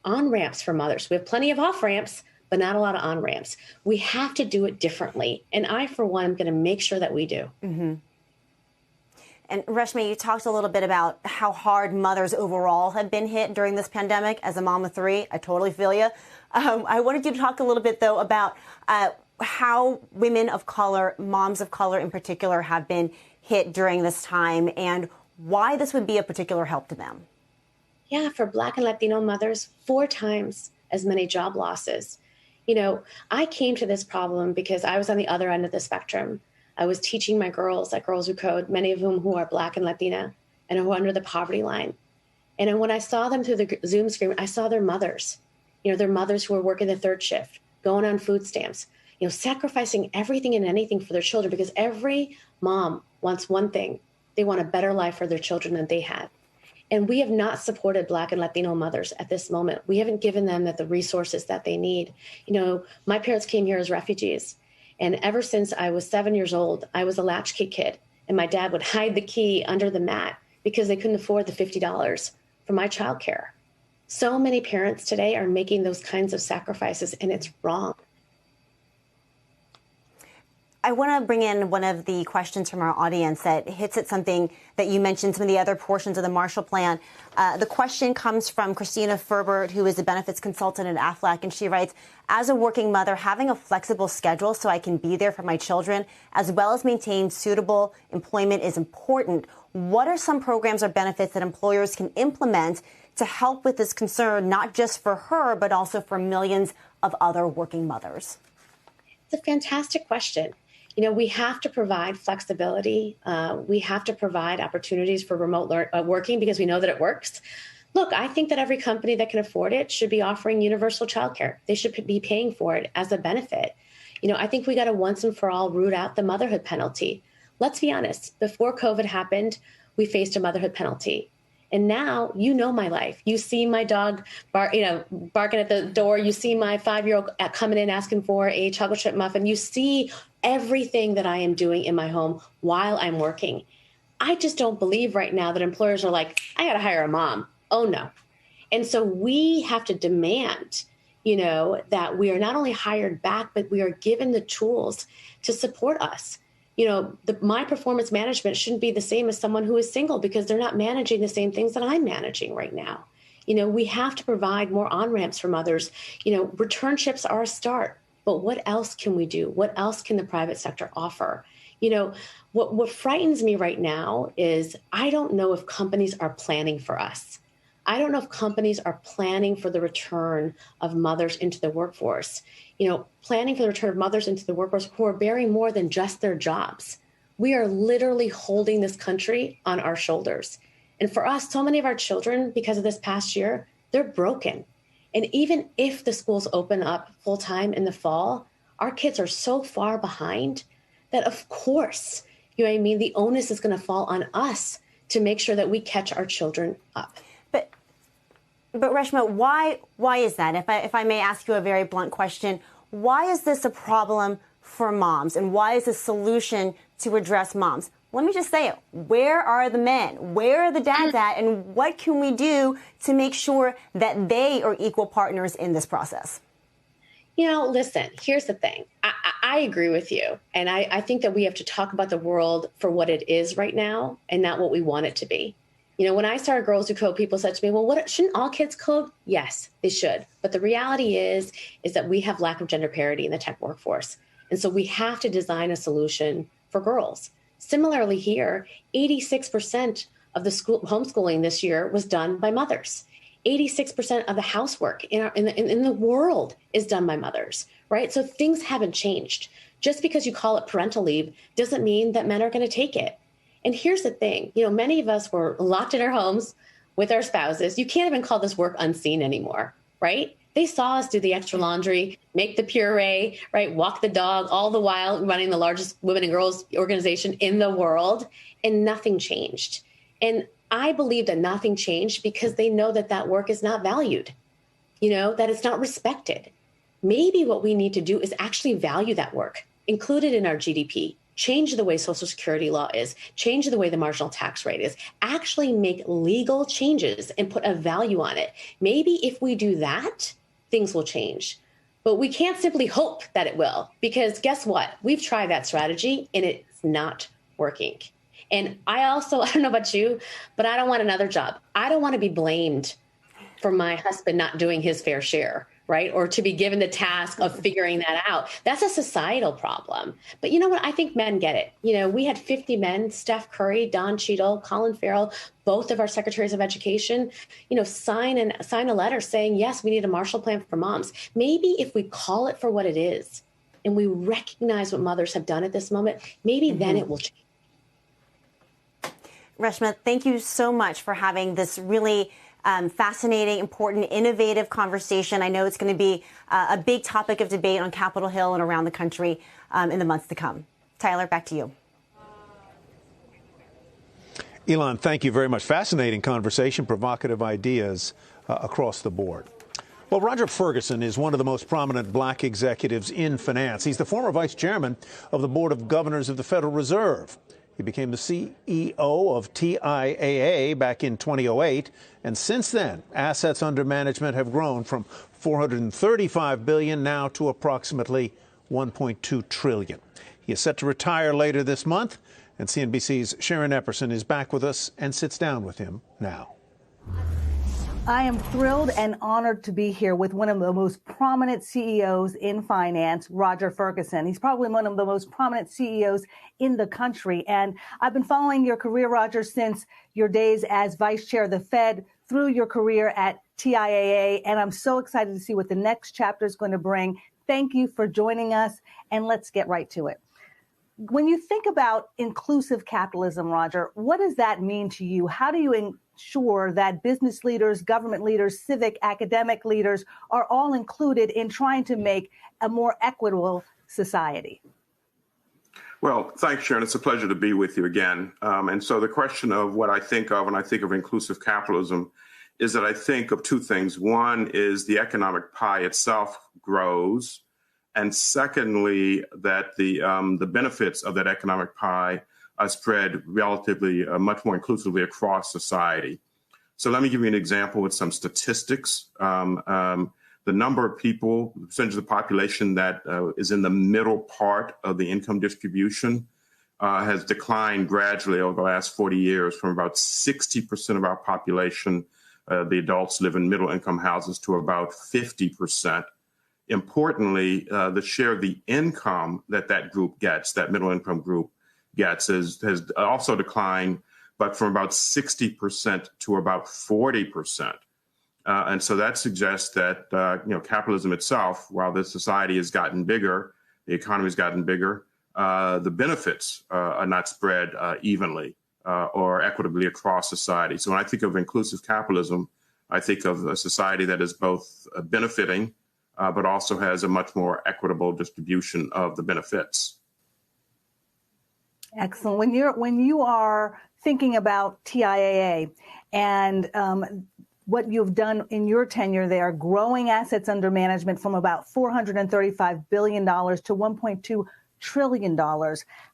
on-ramps for mothers. We have plenty of off-ramps, but not a lot of on-ramps. We have to do it differently. And I, for one, am going to make sure that we do. Mm-hmm. And Reshma, you talked a little bit about how hard mothers overall have been hit during this pandemic. As a mom of three, I totally feel you. I wanted you to talk a little bit, though, about how women of color, moms of color in particular, have been hit during this time and why this would be a particular help to them. Yeah, for Black and Latino mothers, 4 times as many job losses. I came to this problem because I was on the other end of the spectrum. I was teaching my girls at Girls Who Code, many of whom who are Black and Latina and who are under the poverty line. And when I saw them through the Zoom screen, I saw their mothers, their mothers who were working the third shift, going on food stamps, sacrificing everything and anything for their children, because every mom wants one thing. They want a better life for their children than they had. And we have not supported Black and Latino mothers at this moment. We haven't given them the resources that they need. My parents came here as refugees. And ever since I was 7 years old, I was a latchkey kid. And my dad would hide the key under the mat because they couldn't afford the $50 for my childcare. So many parents today are making those kinds of sacrifices, and it's wrong. I want to bring in one of the questions from our audience that hits at something that you mentioned, some of the other portions of the Marshall Plan. The question comes from Christina Ferbert, who is a benefits consultant at Aflac, and she writes, as a working mother, having a flexible schedule so I can be there for my children, as well as maintain suitable employment is important. What are some programs or benefits that employers can implement to help with this concern, not just for her, but also for millions of other working mothers? It's a fantastic question. We have to provide flexibility. We have to provide opportunities for remote working because we know that it works. Look, I think that every company that can afford it should be offering universal childcare. They should be paying for it as a benefit. I think we got to once and for all root out the motherhood penalty. Let's be honest. Before COVID happened, we faced a motherhood penalty. And now, my life. You see my dog barking at the door. You see my 5-year-old coming in asking for a chocolate chip muffin. You see everything that I am doing in my home while I'm working. I just don't believe right now that employers are like, I got to hire a mom. Oh, no. And so we have to demand, that we are not only hired back, but we are given the tools to support us. My performance management shouldn't be the same as someone who is single because they're not managing the same things that I'm managing right now. We have to provide more on-ramps for mothers. Returnships are a start, but what else can we do? What else can the private sector offer? What frightens me right now is I don't know if companies are planning for us. I don't know if companies are planning for the return of mothers into the workforce. Planning for the return of mothers into the workforce who are bearing more than just their jobs. We are literally holding this country on our shoulders. And for us, so many of our children, because of this past year, they're broken. And even if the schools open up full time in the fall, our kids are so far behind that, of course, you know what I mean, the onus is going to fall on us to make sure that we catch our children up. But Reshma, why is that? If I may ask you a very blunt question, why is this a problem for moms, and why is the solution to address moms? Let me just say it. Where are the men? Where are the dads at? And what can we do to make sure that they are equal partners in this process? You know, listen, here's the thing. I agree with you. And I think that we have to talk about the world for what it is right now and not what we want it to be. You know, when I started Girls Who Code, people said to me, well, shouldn't all kids code? Yes, they should. But the reality is that we have lack of gender parity in the tech workforce. And so we have to design a solution for girls. Similarly here, 86% of the homeschooling this year was done by mothers. 86% of the housework in the world is done by mothers, right? So things haven't changed. Just because you call it parental leave doesn't mean that men are going to take it. And here's the thing, you know, many of us were locked in our homes with our spouses. You can't even call this work unseen anymore, right? They saw us do the extra laundry, make the puree, right? Walk the dog, all the while running the largest women and girls organization in the world, and nothing changed. And I believe that nothing changed because they know that that work is not valued, you know, that it's not respected. Maybe what we need to do is actually value that work, include it in our GDP, change the way Social Security law is, change the way the marginal tax rate is, actually make legal changes and put a value on it. Maybe if we do that, things will change. But we can't simply hope that it will, because guess what? We've tried that strategy and it's not working. And I don't know about you, but I don't want another job. I don't want to be blamed for my husband not doing his fair share, right? Or to be given the task of figuring that out. That's a societal problem. But you know what? I think men get it. You know, we had 50 men, Steph Curry, Don Cheadle, Colin Farrell, both of our secretaries of education, you know, sign a letter saying, yes, we need a Marshall Plan for moms. Maybe if we call it for what it is and we recognize what mothers have done at this moment, maybe then it will change. Reshma, thank you so much for having this really fascinating, important, innovative conversation. I know it's going to be a big topic of debate on Capitol Hill and around the country in the months to come. Tyler, back to you. Elon, thank you very much. Fascinating conversation, provocative ideas across the board. Well, Roger Ferguson is one of the most prominent black executives in finance. He's the former vice chairman of the Board of Governors of the Federal Reserve. He became the CEO of TIAA back in 2008, and since then, assets under management have grown from $435 billion now to approximately $1.2 trillion. He is set to retire later this month, and CNBC's Sharon Epperson is back with us and sits down with him now. I am thrilled and honored to be here with one of the most prominent CEOs in finance, Roger Ferguson. He's probably one of the most prominent CEOs in the country. And I've been following your career, Roger, since your days as vice chair of the Fed through your career at TIAA. And I'm so excited to see what the next chapter is going to bring. Thank you for joining us. And let's get right to it. When you think about inclusive capitalism, Roger, what does that mean to you? How do you ensure that business leaders, government leaders, civic, academic leaders are all included in trying to make a more equitable society? Well, thanks, Sharon. It's a pleasure to be with you again. And so the question of what I think of when I think of inclusive capitalism is that I think of two things. One is the economic pie itself grows. And secondly, that the benefits of that economic pie are spread relatively much more inclusively across society. So let me give you an example with some statistics. The number of people, the percentage of the population that is in the middle part of the income distribution has declined gradually over the last 40 years from about 60% of our population, the adults live in middle income houses, to about 50%. Importantly, the share of the income that group gets, that middle income group gets, has also declined, but from about 60% to about 40%. And so that suggests that capitalism itself, while the society has gotten bigger, the economy has gotten bigger, the benefits are not spread evenly or equitably across society. So when I think of inclusive capitalism, I think of a society that is both benefiting, but also has a much more equitable distribution of the benefits. Excellent. When you are thinking about TIAA and what you've done in your tenure there, growing assets under management from about $435 billion to $1.2 trillion,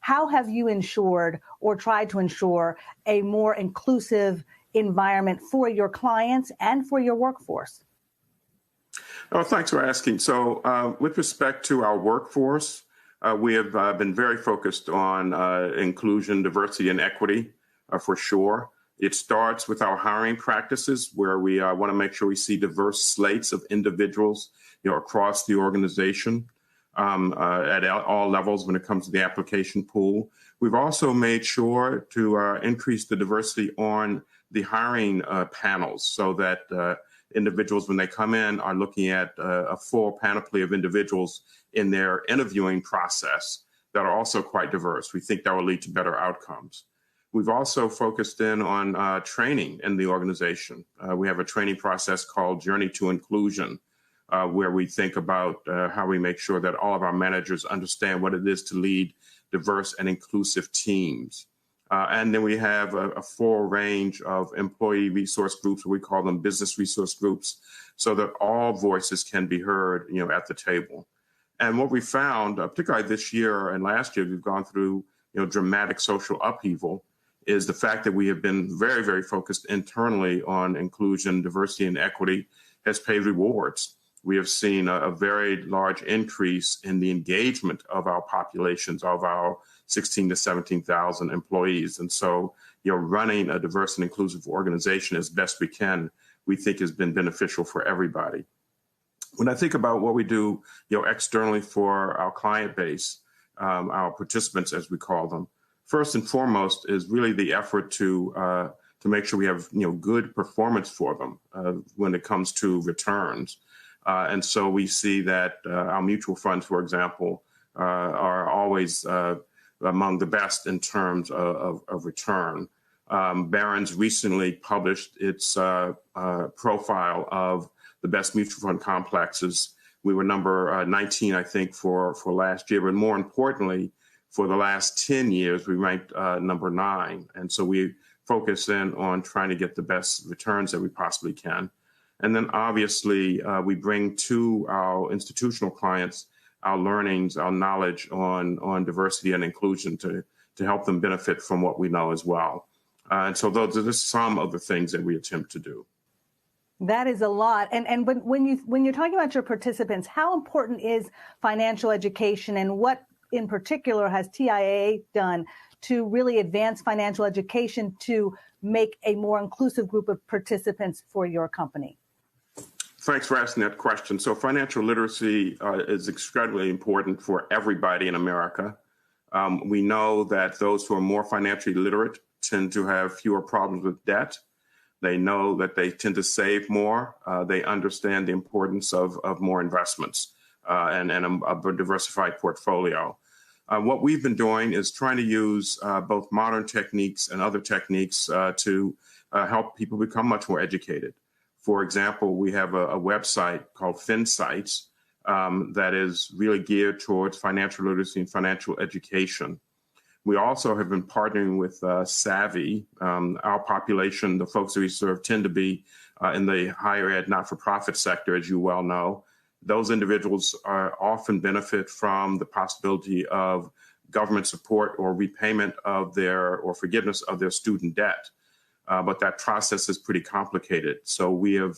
how have you ensured or tried to ensure a more inclusive environment for your clients and for your workforce? Oh, thanks for asking. So with respect to our workforce, we have been very focused on inclusion, diversity, and equity for sure. It starts with our hiring practices, where we want to make sure we see diverse slates of individuals, across the organization at all levels when it comes to the application pool. We've also made sure to increase the diversity on the hiring panels, so that individuals, when they come in, are looking at a full panoply of individuals in their interviewing process that are also quite diverse. We think that will lead to better outcomes. We've also focused in on training in the organization. We have a training process called Journey to Inclusion, where we think about how we make sure that all of our managers understand what it is to lead diverse and inclusive teams. And then we have a full range of employee resource groups, we call them business resource groups, so that all voices can be heard, at the table. And what we found, particularly this year and last year, we've gone through, dramatic social upheaval, is the fact that we have been very, very focused internally on inclusion, diversity, and equity has paid rewards. We have seen a very large increase in the engagement of our populations, of our 16 to 17,000 employees. And so, running a diverse and inclusive organization as best we can, we think has been beneficial for everybody. When I think about what we do, externally for our client base, our participants, as we call them, first and foremost is really the effort to make sure we have, good performance for them when it comes to returns. And so we see that our mutual funds, for example, are always among the best in terms of return. Barron's recently published its profile of the best mutual fund complexes. We were number 19, I think, for last year. But more importantly, for the last 10 years, we ranked number 9. And so we focus in on trying to get the best returns that we possibly can. And then obviously, we bring to our institutional clients our learnings, our knowledge on diversity and inclusion to help them benefit from what we know as well. And so those are just some of the things that we attempt to do. That is a lot. And when you're talking about your participants, how important is financial education, and what in particular has TIAA done to really advance financial education to make a more inclusive group of participants for your company? Thanks for asking that question. So financial literacy is extremely important for everybody in America. We know that those who are more financially literate tend to have fewer problems with debt. They know that they tend to save more. They understand the importance of more investments and a diversified portfolio. What we've been doing is trying to use both modern techniques and other techniques to help people become much more educated. For example, we have a website called FinSites that is really geared towards financial literacy and financial education. We also have been partnering with Savvy. Our population, the folks that we serve, tend to be in the higher ed, not-for-profit sector, as you well know. Those individuals often benefit from the possibility of government support or repayment of or forgiveness of their student debt. But that process is pretty complicated. So we have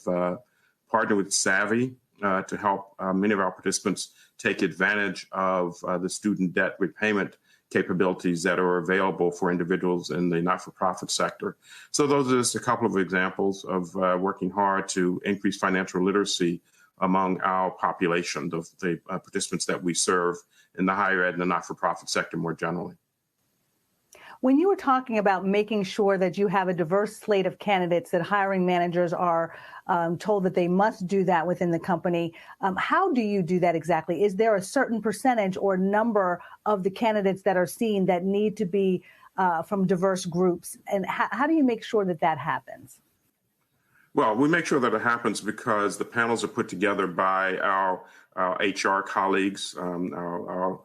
partnered with Savvy to help many of our participants take advantage of the student debt repayment capabilities that are available for individuals in the not-for-profit sector. So those are just a couple of examples of working hard to increase financial literacy among our population, the participants that we serve in the higher ed and the not-for-profit sector more generally. When you were talking about making sure that you have a diverse slate of candidates, that hiring managers are told that they must do that within the company, how do you do that exactly? Is there a certain percentage or number of the candidates that are seen that need to be from diverse groups? And how do you make sure that that happens? Well, we make sure that it happens because the panels are put together by our HR colleagues, our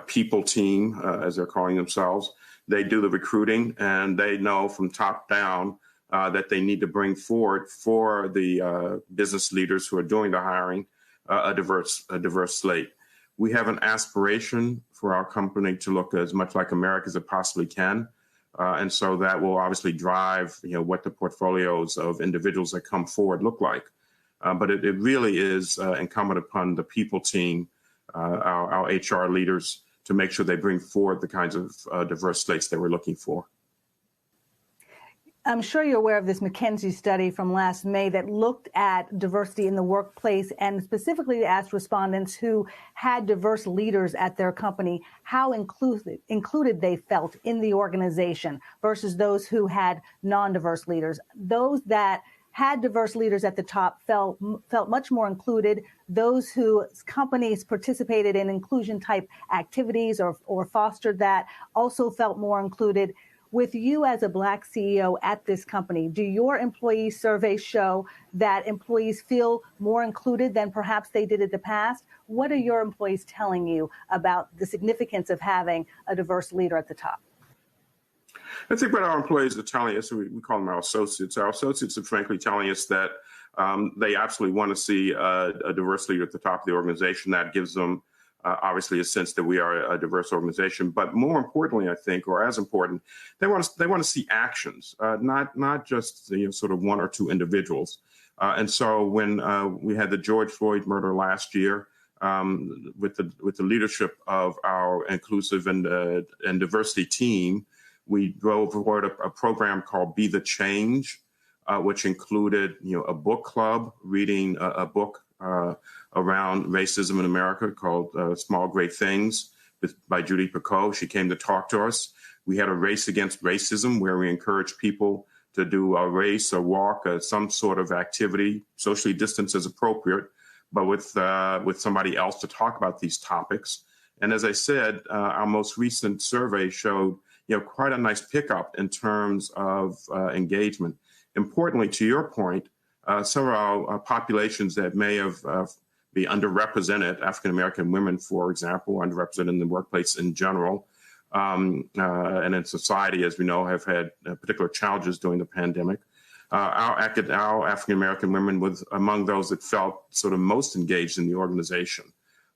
people team, as they're calling themselves. They do the recruiting, and they know from top down that they need to bring forward for the business leaders who are doing the hiring a diverse slate. We have an aspiration for our company to look as much like America as it possibly can. And so that will obviously drive, what the portfolios of individuals that come forward look like. But it really is incumbent upon the people team, our HR leaders, to make sure they bring forward the kinds of diverse slates that we're looking for. I'm sure you're aware of this McKinsey study from last May that looked at diversity in the workplace and specifically asked respondents who had diverse leaders at their company how included they felt in the organization versus those who had non-diverse leaders. Those that had diverse leaders at the top felt much more included. Those whose companies participated in inclusion type activities or fostered that also felt more included. With you as a Black CEO at this company, do your employee surveys show that employees feel more included than perhaps they did in the past? What are your employees telling you about the significance of having a diverse leader at the top? I think what our employees are telling us, we call them our associates. Our associates are frankly telling us that they absolutely want to see a diverse leader at the top of the organization. That gives them obviously a sense that we are a diverse organization. But more importantly, I think, or as important, they want to see actions, not just sort of one or two individuals. And so when we had the George Floyd murder last year, with the leadership of our inclusive and diversity team, we drove forward a program called Be the Change, which included a book club, reading a book around racism in America called Small Great Things by Judy Picoult. She came to talk to us. We had a race against racism where we encouraged people to do a race, a walk, some sort of activity, socially distanced as appropriate, but with somebody else to talk about these topics. And as I said, our most recent survey showed quite a nice pickup in terms of engagement. Importantly, to your point, some of our populations that may have be underrepresented, African-American women, for example, underrepresented in the workplace in general, and in society, as we know, have had particular challenges during the pandemic. Our African-American women was among those that felt sort of most engaged in the organization.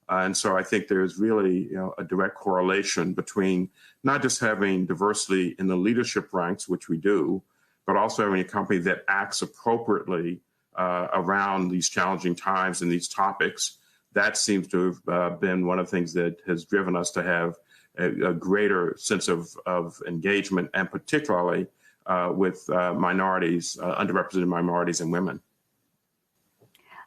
And so I think there's really a direct correlation between not just having diversity in the leadership ranks, which we do, but also having a company that acts appropriately around these challenging times and these topics. That seems to have been one of the things that has driven us to have a greater sense of engagement, and particularly with minorities, underrepresented minorities and women.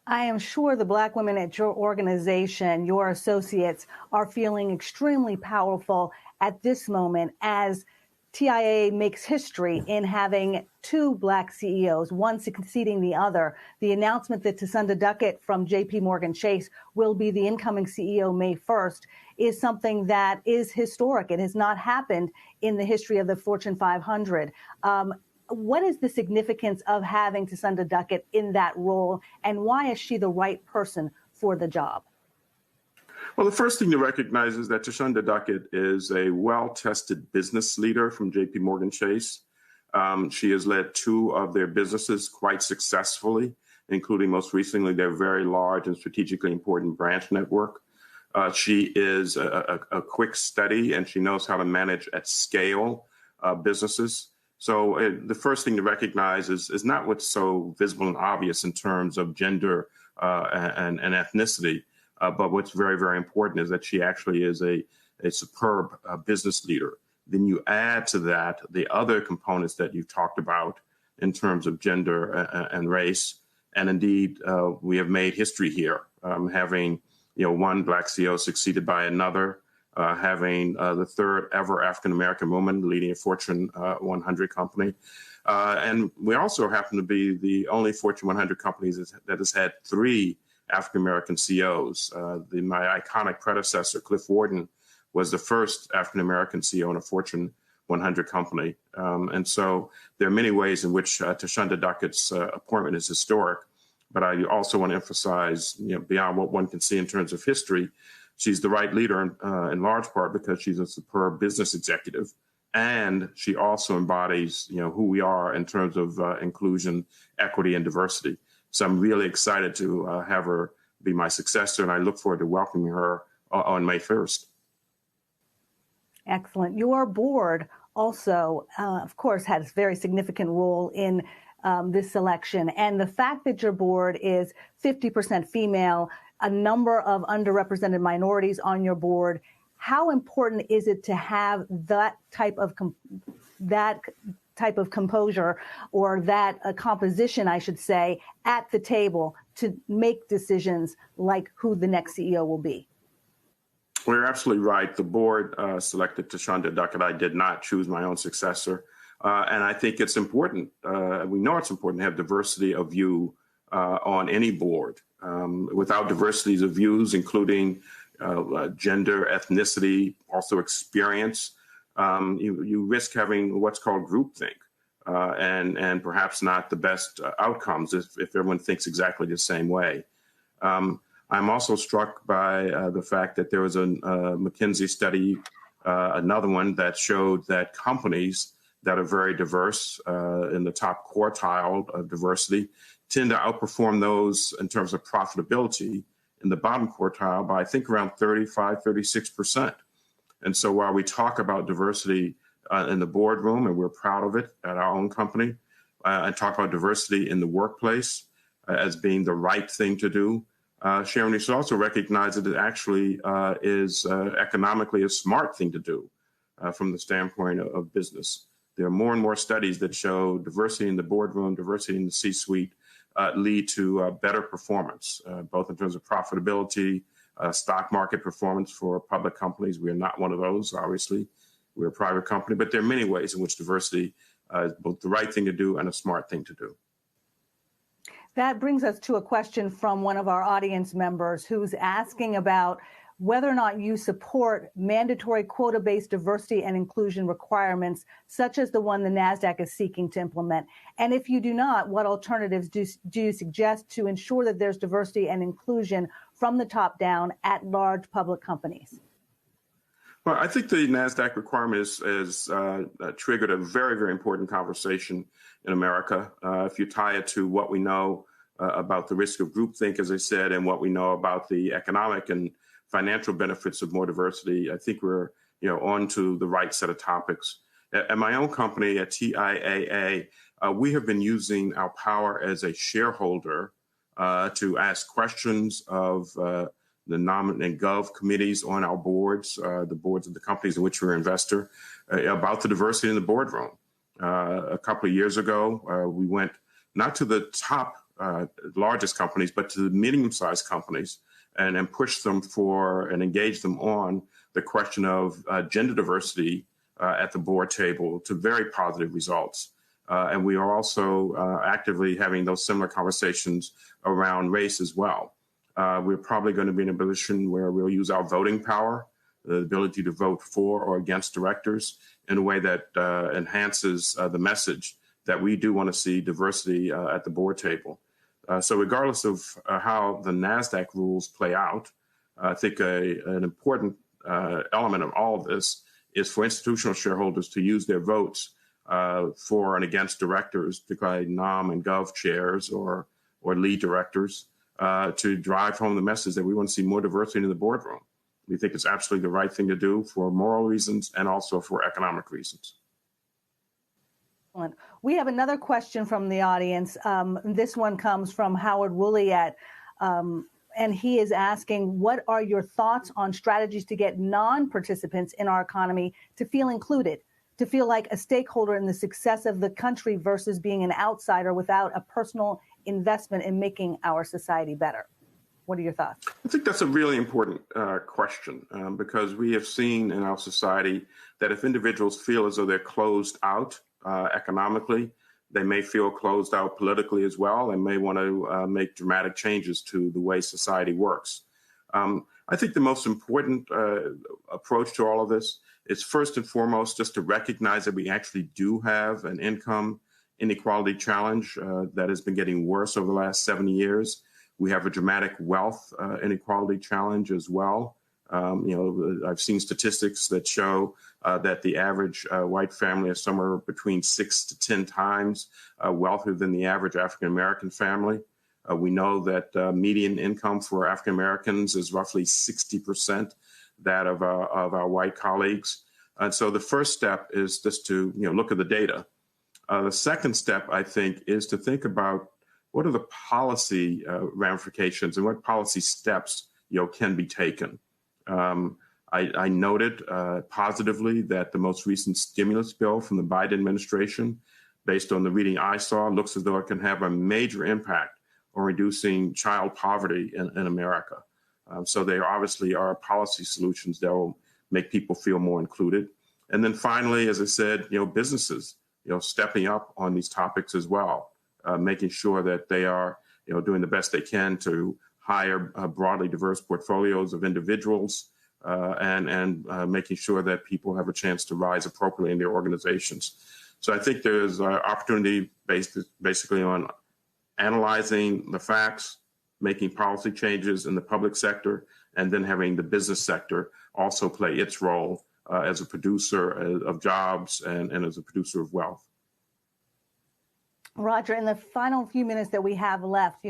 I am sure the Black women at your organization, your associates, are feeling extremely powerful at this moment as TIAA makes history in having two Black CEOs, one succeeding the other. The announcement that Thasunda Duckett from JP Morgan Chase will be the incoming CEO May 1st is something that is historic. It has not happened in the history of the Fortune 500. What is the significance of having Thasunda Duckett in that role, and why is she the right person for the job? Well, the first thing to recognize is that Thasunda Duckett is a well-tested business leader from JP Morgan Chase. She has led two of their businesses quite successfully, including most recently their very large and strategically important branch network. She is a quick study, and she knows how to manage at scale businesses. So the first thing to recognize is not what's so visible and obvious in terms of gender and ethnicity, but what's very, very important is that she actually is a superb business leader. Then you add to that the other components that you've talked about in terms of gender and race. And indeed, we have made history here, having one Black CEO succeeded by another, having the third ever African-American woman leading a Fortune 100 company. And we also happen to be the only Fortune 100 company that has had three African-American CEOs. My iconic predecessor, Cliff Warden, was the first African-American CEO in a Fortune 100 company. And so there are many ways in which Thasunda Duckett's appointment is historic. But I also want to emphasize, beyond what one can see in terms of history, she's the right leader in large part because she's a superb business executive. And she also embodies, who we are in terms of inclusion, equity, and diversity. So I'm really excited to have her be my successor, and I look forward to welcoming her on May 1st. Excellent. Your board also, of course, has a very significant role in this selection. And the fact that your board is 50% female, a number of underrepresented minorities on your board, how important is it to have that type of composure or that composition, I should say, at the table to make decisions like who the next CEO will be? Well, you're absolutely right. The board selected Thasunda Duckett. I did not choose my own successor. And I think it's important. We know it's important to have diversity of view on any board. Without diversities of views, including gender, ethnicity, also experience, you risk having what's called groupthink and perhaps not the best outcomes if everyone thinks exactly the same way. I'm also struck by the fact that there was a McKinsey study, another one that showed that companies that are very diverse in the top quartile of diversity tend to outperform those in terms of profitability in the bottom quartile by, I think, around 35, 36%. And so while we talk about diversity in the boardroom, and we're proud of it at our own company, and talk about diversity in the workplace as being the right thing to do, Sharon, we should also recognize that it actually is economically a smart thing to do from the standpoint of business. There are more and more studies that show diversity in the boardroom, diversity in the C-suite lead to better performance, both in terms of profitability, stock market performance for public companies. We are not one of those, obviously. We're a private company, but there are many ways in which diversity is both the right thing to do and a smart thing to do. That brings us to a question from one of our audience members who's asking about whether or not you support mandatory quota-based diversity and inclusion requirements, such as the one the NASDAQ is seeking to implement. And if you do not, what alternatives do you suggest to ensure that there's diversity and inclusion from the top down at large public companies? Well, I think the NASDAQ requirement has triggered a very, very important conversation in America. If you tie it to what we know about the risk of groupthink, as I said, and what we know about the economic and financial benefits of more diversity, I think we're on to the right set of topics. At my own company, at TIAA, we have been using our power as a shareholder to ask questions of the Nom and Gov committees on our boards, the boards of the companies in which we're an investor, about the diversity in the boardroom. A couple of years ago, we went not to the top largest companies, but to the medium-sized companies and pushed them for and engaged them on the question of gender diversity at the board table to very positive results. And we are also actively having those similar conversations around race as well. We're probably going to be in a position where we'll use our voting power, the ability to vote for or against directors in a way that enhances the message that we do want to see diversity at the board table. So regardless of how the NASDAQ rules play out, I think an important element of all of this is for institutional shareholders to use their votes for and against directors, particularly Nom and Gov chairs or lead directors, to drive home the message that we want to see more diversity in the boardroom. We think it's absolutely the right thing to do for moral reasons and also for economic reasons. We have another question from the audience. This one comes from Howard Woolley and he is asking, what are your thoughts on strategies to get non-participants in our economy to feel included, to feel like a stakeholder in the success of the country versus being an outsider without a personal investment in making our society better? What are your thoughts? I think that's a really important question because we have seen in our society that if individuals feel as though they're closed out economically, they may feel closed out politically as well and may want to make dramatic changes to the way society works. I think the most important approach to all of this It's first and foremost just to recognize that we actually do have an income inequality challenge that has been getting worse over the last 70 years. We have a dramatic wealth inequality challenge as well. I've seen statistics that show that the average white family is somewhere between 6 to 10 times wealthier than the average African-American family. We know that median income for African-Americans is roughly 60% that of our white colleagues. And so the first step is just to look at the data. The second step, I think, is to think about what are the policy ramifications and what policy steps can be taken. I noted positively that the most recent stimulus bill from the Biden administration, based on the reading I saw, looks as though it can have a major impact on reducing child poverty in America. So there obviously are policy solutions that will make people feel more included. And then finally, as I said, businesses, stepping up on these topics as well, making sure that they are, doing the best they can to hire broadly diverse portfolios of individuals and making sure that people have a chance to rise appropriately in their organizations. So I think there's an opportunity based basically on analyzing the facts, making policy changes in the public sector, and then having the business sector also play its role as a producer of jobs and as a producer of wealth. Roger, in the final few minutes that we have left,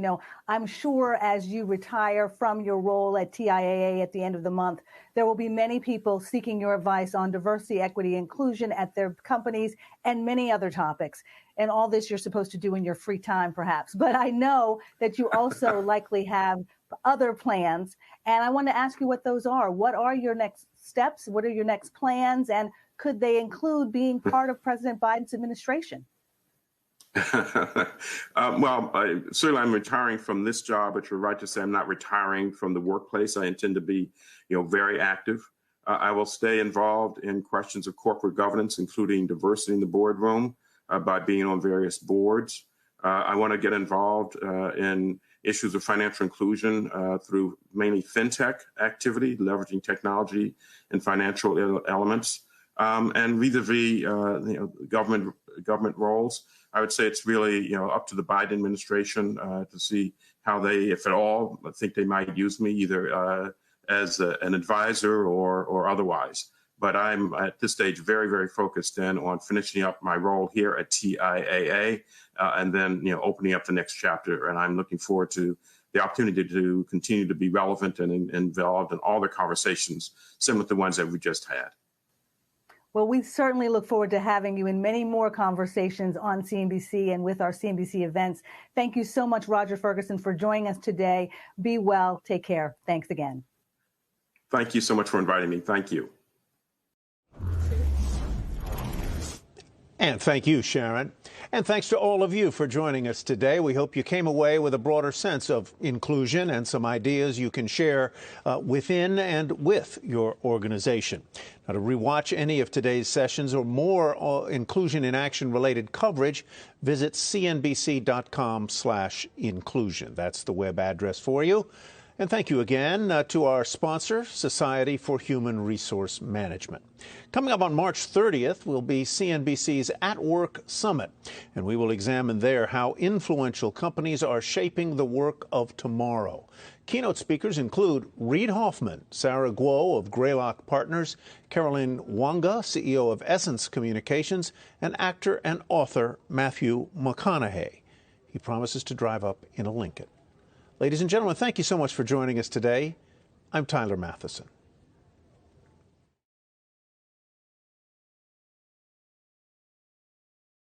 I'm sure as you retire from your role at TIAA at the end of the month, there will be many people seeking your advice on diversity, equity, inclusion at their companies and many other topics. And all this you're supposed to do in your free time, perhaps. But I know that you also likely have other plans. And I want to ask you what those are. What are your next steps? What are your next plans? And could they include being part of President Biden's administration? Certainly I'm retiring from this job, but you're right to say I'm not retiring from the workplace. I intend to be, very active. I will stay involved in questions of corporate governance, including diversity in the boardroom, by being on various boards. I want to get involved in issues of financial inclusion through mainly fintech activity, leveraging technology and financial elements, and vis-a-vis government roles. I would say it's really, up to the Biden administration to see how they, if at all, I think they might use me either as an advisor or otherwise. But I'm at this stage very, very focused in on finishing up my role here at TIAA and then, opening up the next chapter. And I'm looking forward to the opportunity to continue to be relevant and involved in all the conversations similar to the ones that we just had. Well, we certainly look forward to having you in many more conversations on CNBC and with our CNBC events. Thank you so much, Roger Ferguson, for joining us today. Be well. Take care. Thanks again. Thank you so much for inviting me. Thank you. And thank you, Sharon. And thanks to all of you for joining us today. We hope you came away with a broader sense of inclusion and some ideas you can share within and with your organization. Now, to rewatch any of today's sessions or more Inclusion in Action related coverage, visit cnbc.com/inclusion. That's the web address for you. And thank you again to our sponsor, Society for Human Resource Management. Coming up on March 30th will be CNBC's At Work Summit, and we will examine there how influential companies are shaping the work of tomorrow. Keynote speakers include Reid Hoffman, Sarah Guo of Greylock Partners, Carolyn Wanga, CEO of Essence Communications, and actor and author Matthew McConaughey. He promises to drive up in a Lincoln. Ladies and gentlemen, thank you so much for joining us today. I'm Tyler Mathisen.